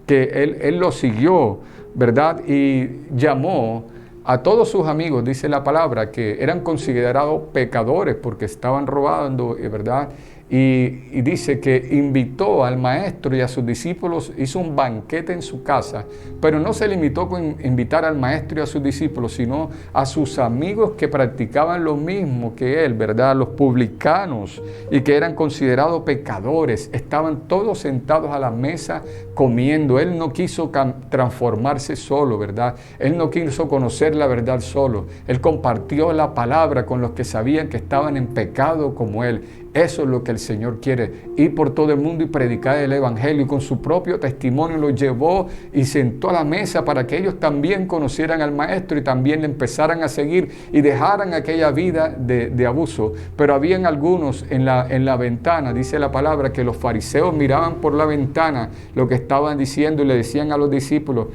Speaker 4: que él lo siguió, ¿verdad? Y llamó a todos sus amigos, dice la palabra, que eran considerados pecadores porque estaban robando, ¿verdad? Y dice que invitó al maestro y a sus discípulos, hizo un banquete en su casa, pero no se limitó con invitar al maestro y a sus discípulos, sino a sus amigos que practicaban lo mismo que él, ¿verdad? Los publicanos, y que eran considerados pecadores. Estaban todos sentados a la mesa comiendo. Él no quiso transformarse solo, ¿verdad? Él no quiso conocer la verdad solo. Él compartió la palabra con los que sabían que estaban en pecado como él. Eso es lo que el Señor quiere, ir por todo el mundo y predicar el evangelio, y con su propio testimonio lo llevó y sentó a la mesa para que ellos también conocieran al maestro y también le empezaran a seguir y dejaran aquella vida de abuso. Pero habían algunos en la ventana, dice la palabra, que los fariseos miraban por la ventana lo que estaban diciendo y le decían a los discípulos: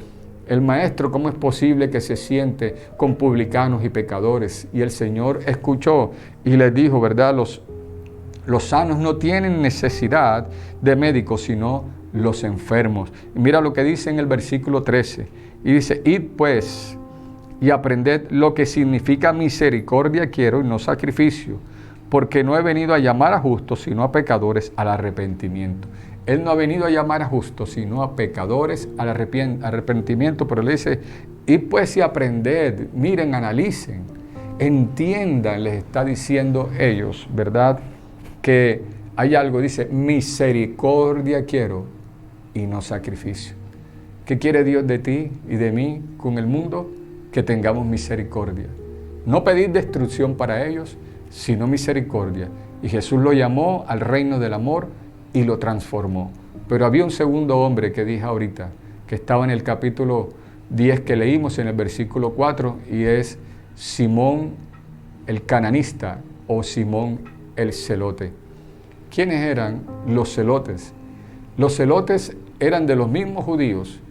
Speaker 4: el maestro, ¿cómo es posible que se siente con publicanos y pecadores? Y el Señor escuchó y les dijo, ¿verdad? Los sanos no tienen necesidad de médicos, sino los enfermos. Y mira lo que dice en el versículo 13. Y dice: id pues y aprended lo que significa misericordia quiero y no sacrificio, porque no he venido a llamar a justos, sino a pecadores al arrepentimiento. Él no ha venido a llamar a justos, sino a pecadores al arrepentimiento. Pero le dice: id pues y aprended, miren, analicen, entiendan, les está diciendo ellos, ¿verdad? Que hay algo, dice, misericordia quiero y no sacrificio. ¿Qué quiere Dios de ti y de mí con el mundo? Que tengamos misericordia. No pedir destrucción para ellos, sino misericordia. Y Jesús lo llamó al reino del amor y lo transformó. Pero había un segundo hombre que dije ahorita, que estaba en el capítulo 10 que leímos en el versículo 4, y es Simón el cananista o Simón el celote. ¿Quiénes eran los celotes? Los celotes eran de los mismos judíos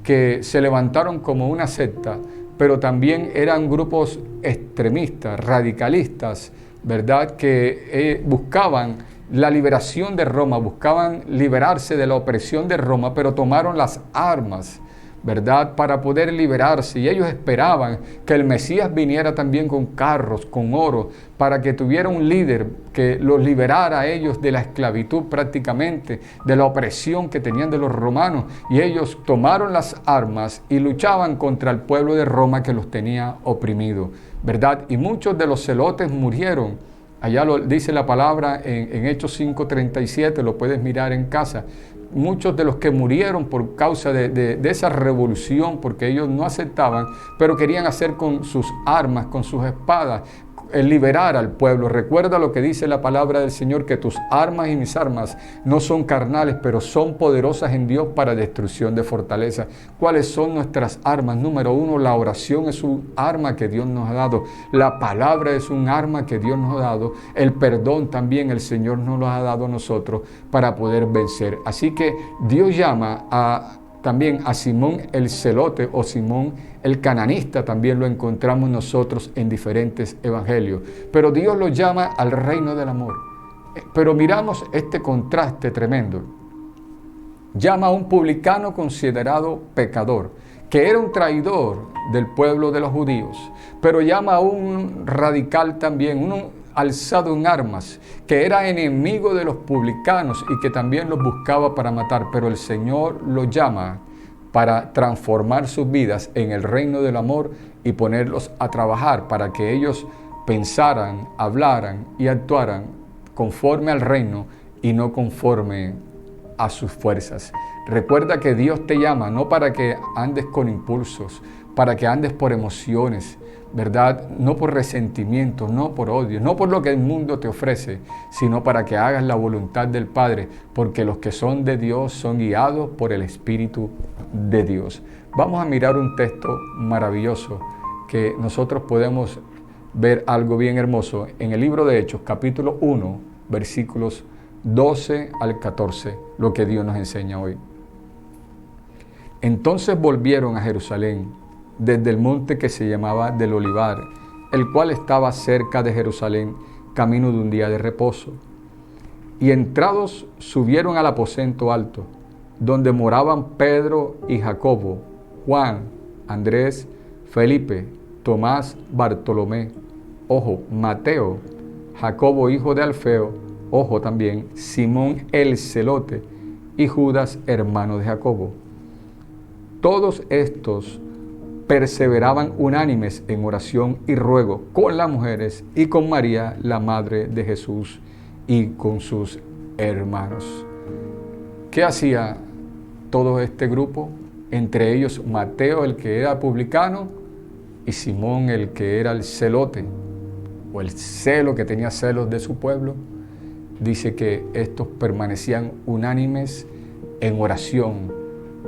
Speaker 4: que se levantaron como una secta, pero también eran grupos extremistas, radicalistas, ¿verdad? Que buscaban la liberación de Roma, buscaban liberarse de la opresión de Roma, pero tomaron las armas, ¿verdad? Para poder liberarse. Y ellos esperaban que el Mesías viniera también con carros, con oro, para que tuviera un líder que los liberara a ellos de la esclavitud prácticamente, de la opresión que tenían de los romanos. Y ellos tomaron las armas y luchaban contra el pueblo de Roma que los tenía oprimido, ¿verdad? Y muchos de los celotes murieron. Allá lo dice la palabra en Hechos 5:37, lo puedes mirar en casa. Muchos de los que murieron por causa de esa revolución, porque ellos no aceptaban, pero querían hacer con sus armas, con sus espadas, liberar al pueblo. Recuerda lo que dice la palabra del Señor, que tus armas y mis armas no son carnales, pero son poderosas en Dios para destrucción de fortaleza. ¿Cuáles son nuestras armas? Número 1, la oración es un arma que Dios nos ha dado. La palabra es un arma que Dios nos ha dado. El perdón también el Señor nos lo ha dado a nosotros para poder vencer. Así que Dios llama también a Simón el celote o Simón el cananista, también lo encontramos nosotros en diferentes evangelios. Pero Dios lo llama al reino del amor. Pero miramos este contraste tremendo. Llama a un publicano considerado pecador, que era un traidor del pueblo de los judíos, pero llama a un radical también, un alzado en armas, que era enemigo de los publicanos y que también los buscaba para matar, pero el Señor lo llama para transformar sus vidas en el reino del amor y ponerlos a trabajar para que ellos pensaran, hablaran y actuaran conforme al reino y no conforme a sus fuerzas. Recuerda que Dios te llama no para que andes con impulsos, para que andes por emociones, ¿verdad? No por resentimiento, no por odio, no por lo que el mundo te ofrece, sino para que hagas la voluntad del Padre, porque los que son de Dios son guiados por el Espíritu de Dios. Vamos a mirar un texto maravilloso que nosotros podemos ver algo bien hermoso en el libro de Hechos, capítulo 1, versículos 12 al 14, lo que Dios nos enseña hoy. Entonces volvieron a Jerusalén desde el monte que se llamaba del Olivar, el cual estaba cerca de Jerusalén, camino de un día de reposo. Y entrados subieron al aposento alto, donde moraban Pedro y Jacobo, Juan, Andrés, Felipe, Tomás, Bartolomé, Mateo, Jacobo hijo de Alfeo, también, Simón el celote y Judas hermano de Jacobo. Todos estos perseveraban unánimes en oración y ruego con las mujeres y con María, la madre de Jesús, y con sus hermanos. ¿Qué hacía todo este grupo? Entre ellos Mateo, el que era publicano, y Simón, el que era el celote, o el celo, que tenía celos de su pueblo. Dice que estos permanecían unánimes en oración,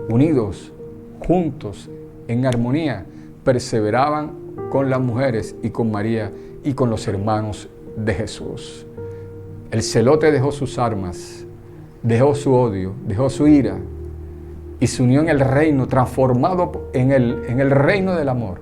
Speaker 4: unidos, juntos, en armonía, perseveraban con las mujeres y con María y con los hermanos de Jesús. El celote dejó sus armas, dejó su odio, dejó su ira y se unió en el reino, transformado en el reino del amor,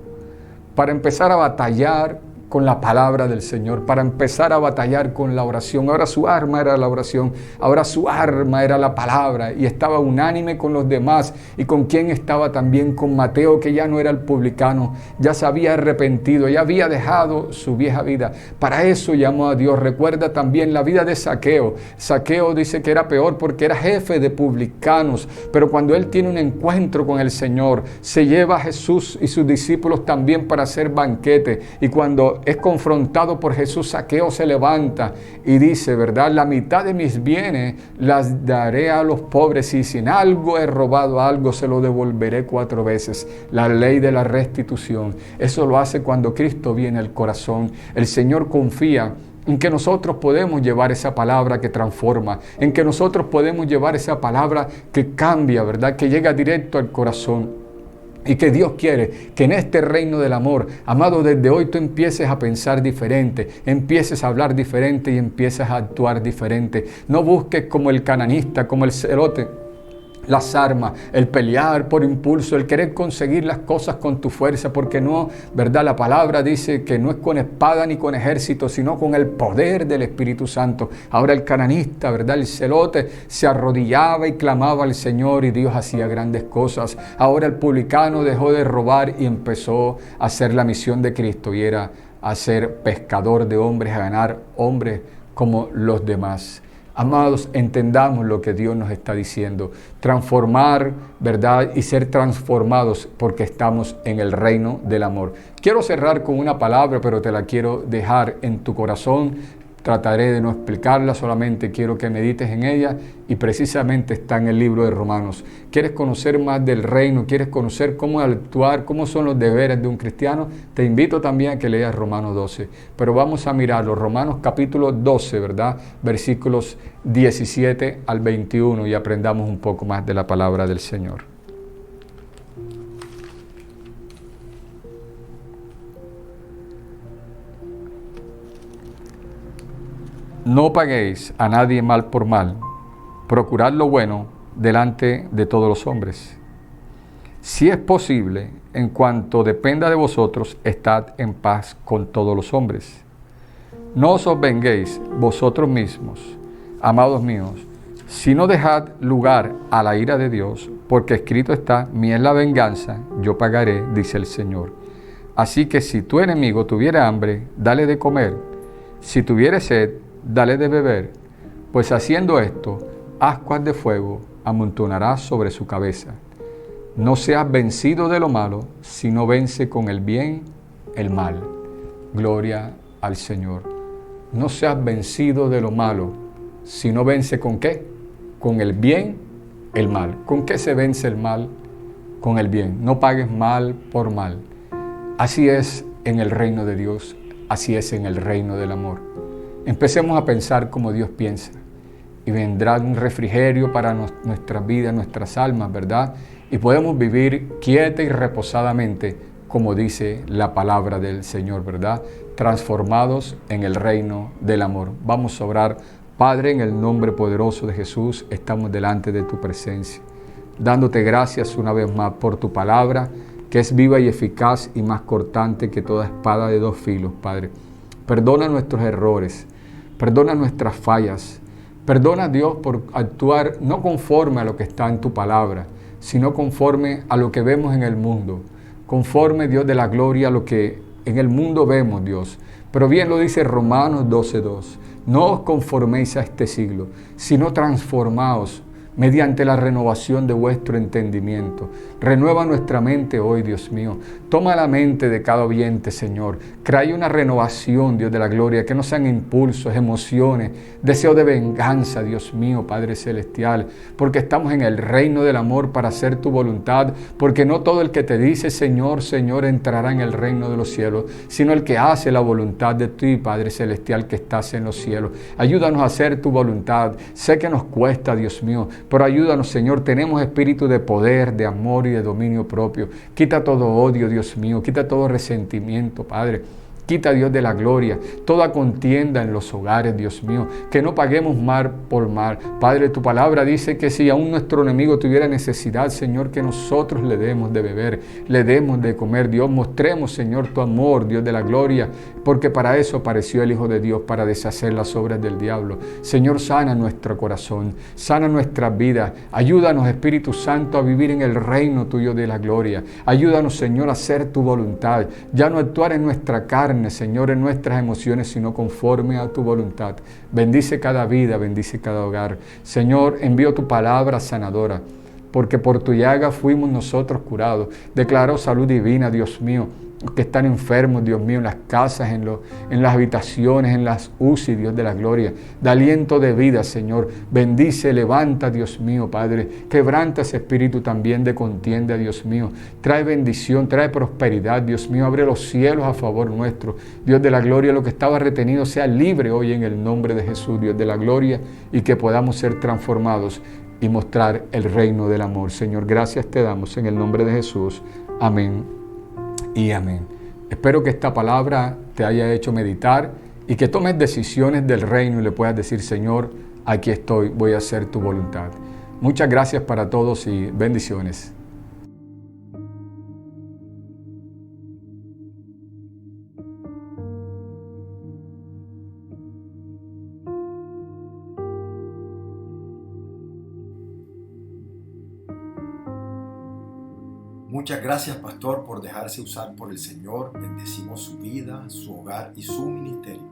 Speaker 4: para empezar a batallar con la palabra del Señor, para empezar a batallar con la oración. Ahora su arma era la oración, ahora su arma era la palabra, y estaba unánime con los demás. ¿Y con quién estaba? También con Mateo, que ya no era el publicano, ya se había arrepentido, ya había dejado su vieja vida. Para eso llamó a Dios. Recuerda también la vida de Zaqueo. Zaqueo dice que era peor porque era jefe de publicanos, pero cuando él tiene un encuentro con el Señor, se lleva a Jesús y sus discípulos también para hacer banquete, y cuando es confrontado por Jesús, Zaqueo se levanta y dice, ¿verdad? La mitad de mis bienes las daré a los pobres, y si en algo he robado algo, se lo devolveré 4 veces. La ley de la restitución. Eso lo hace cuando Cristo viene al corazón. El Señor confía en que nosotros podemos llevar esa palabra que transforma, en que nosotros podemos llevar esa palabra que cambia, ¿verdad? Que llega directo al corazón. Y que Dios quiere que en este reino del amor, amado, desde hoy tú empieces a pensar diferente, empieces a hablar diferente y empieces a actuar diferente. No busques como el cananista, como el celote, las armas, el pelear por impulso, el querer conseguir las cosas con tu fuerza, porque no, ¿verdad? La palabra dice que no es con espada ni con ejército, sino con el poder del Espíritu Santo. Ahora el cananista, ¿verdad? El celote se arrodillaba y clamaba al Señor y Dios hacía grandes cosas. Ahora el publicano dejó de robar y empezó a hacer la misión de Cristo, y era a ser pescador de hombres, a ganar hombres como los demás. Amados, entendamos lo que Dios nos está diciendo. Transformar, ¿verdad? Y ser transformados porque estamos en el reino del amor. Quiero cerrar con una palabra, pero te la quiero dejar en tu corazón. Trataré de no explicarla, solamente quiero que medites en ella, y precisamente está en el libro de Romanos. ¿Quieres conocer más del reino? ¿Quieres conocer cómo actuar? ¿Cómo son los deberes de un cristiano? Te invito también a que leas Romanos 12. Pero vamos a mirarlo. Romanos capítulo 12, ¿verdad? Versículos 17 al 21, y aprendamos un poco más de la palabra del Señor. No paguéis a nadie mal por mal, procurad lo bueno delante de todos los hombres. Si es posible, en cuanto dependa de vosotros, estad en paz con todos los hombres. No os venguéis vosotros mismos, amados míos, sino dejad lugar a la ira de Dios, porque escrito está, mía es la venganza, yo pagaré, dice el Señor. Así que si tu enemigo tuviere hambre, dale de comer, si tuviere sed, dale de beber, pues haciendo esto, ascuas de fuego amontonarás sobre su cabeza. No seas vencido de lo malo, sino vence con el bien el mal. Gloria al Señor. No seas vencido de lo malo, sino vence ¿con qué? Con el bien el mal. ¿Con qué se vence el mal? Con el bien. No pagues mal por mal. Así es en el reino de Dios, así es en el reino del amor. Empecemos a pensar como Dios piensa, y vendrá un refrigerio para nuestras vidas, nuestras almas, ¿verdad? Y podemos vivir quieta y reposadamente, como dice la palabra del Señor, ¿verdad? Transformados en el reino del amor. Vamos a orar. Padre, en el nombre poderoso de Jesús, estamos delante de tu presencia. dándote gracias una vez más por tu palabra, que es viva y eficaz y más cortante que toda espada de dos filos, Padre. Perdona nuestros errores, perdona nuestras fallas, perdona, Dios, por actuar no conforme a lo que está en tu palabra, sino conforme a lo que vemos en el mundo, conforme, Dios de la gloria, a lo que en el mundo vemos, Dios. Pero bien lo dice Romanos 12:2, no os conforméis a este siglo, sino transformaos mediante la renovación de vuestro entendimiento. Renueva nuestra mente hoy, Dios mío. Toma la mente de cada oyente, Señor. Trae una renovación, Dios de la gloria, que no sean impulsos, emociones, deseo de venganza, Dios mío, Padre Celestial, porque estamos en el reino del amor para hacer tu voluntad, porque no todo el que te dice Señor, Señor, entrará en el reino de los cielos, sino el que hace la voluntad de ti, Padre Celestial, que estás en los cielos. Ayúdanos a hacer tu voluntad. Sé que nos cuesta, Dios mío, pero ayúdanos, Señor. Tenemos espíritu de poder, de amor y de dominio propio. Quita todo odio, Dios mío. Quita todo resentimiento, Padre. Quita, Dios de la gloria, toda contienda en los hogares, Dios mío, que no paguemos mal por mal. Padre, tu palabra dice que si aún nuestro enemigo tuviera necesidad, Señor, que nosotros le demos de beber, le demos de comer. Dios, mostremos, Señor, tu amor, Dios de la gloria, porque para eso apareció el Hijo de Dios, para deshacer las obras del diablo. Señor, sana nuestro corazón, sana nuestras vidas. Ayúdanos, Espíritu Santo, a vivir en el reino tuyo de la gloria. Ayúdanos, Señor, a hacer tu voluntad, ya no actuar en nuestra carne, Señor, en nuestras emociones, sino conforme a tu voluntad. Bendice cada vida, bendice cada hogar. Señor, envío tu palabra sanadora, porque por tu llaga fuimos nosotros curados. Declaro salud divina, Dios mío, que están enfermos, Dios mío, en las casas, en las habitaciones, en las UCI, Dios de la gloria. Da aliento de vida, Señor. Bendice, levanta, Dios mío, Padre. Quebranta ese espíritu también de contienda, Dios mío. Trae bendición, trae prosperidad, Dios mío. Abre los cielos a favor nuestro. Dios de la gloria, lo que estaba retenido sea libre hoy en el nombre de Jesús, Dios de la gloria, y que podamos ser transformados y mostrar el reino del amor. Señor, gracias te damos en el nombre de Jesús. Amén y amén. Espero que esta palabra te haya hecho meditar y que tomes decisiones del reino y le puedas decir, Señor, aquí estoy, voy a hacer tu voluntad. Muchas gracias para todos y bendiciones.
Speaker 1: Muchas gracias, pastor, por dejarse usar por el Señor. Bendecimos su vida, su hogar y su ministerio.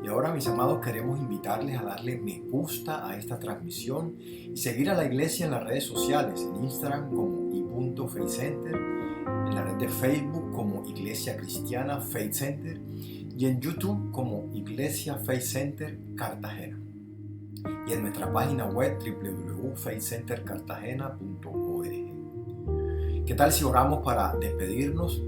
Speaker 1: Y ahora, mis amados, queremos invitarles a darle me gusta a esta transmisión y seguir a la iglesia en las redes sociales, en Instagram como i.faithcenter, en la red de Facebook como Iglesia Cristiana Faith Center y en YouTube como Iglesia Faith Center Cartagena. Y en nuestra página web www.faithcentercartagena.org. ¿Qué tal si oramos para despedirnos?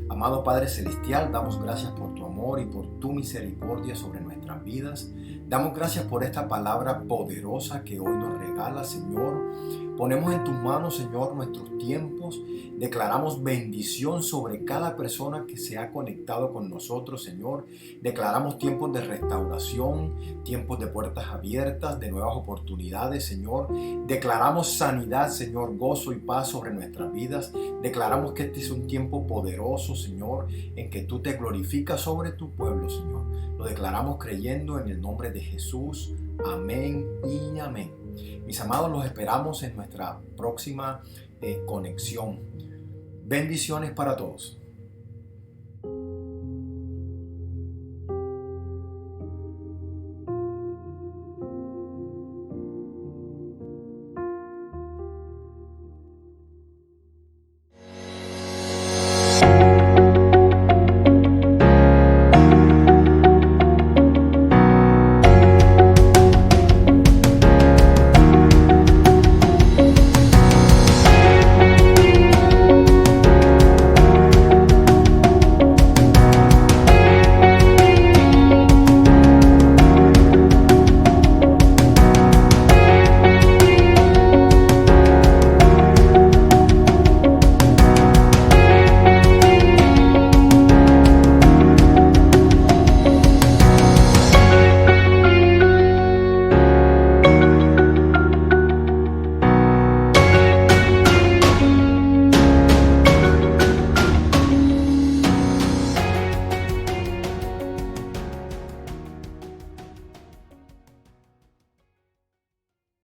Speaker 1: Amado Padre Celestial, damos gracias por tu amor y por tu misericordia sobre nuestras vidas. Damos gracias por esta palabra poderosa que hoy nos regala, Señor. Ponemos en tus manos, Señor, nuestros tiempos. Declaramos bendición sobre cada persona que se ha conectado con nosotros, Señor. Declaramos tiempos de restauración, tiempos de puertas abiertas, de nuevas oportunidades, Señor. Declaramos sanidad, Señor, gozo y paz sobre nuestras vidas. Declaramos que este es un tiempo poderoso, Señor, en que tú te glorificas sobre tu pueblo, Señor. Lo declaramos creyendo en el nombre de Jesús. Amén y amén. Mis amados, los esperamos en nuestra próxima conexión. Bendiciones para todos.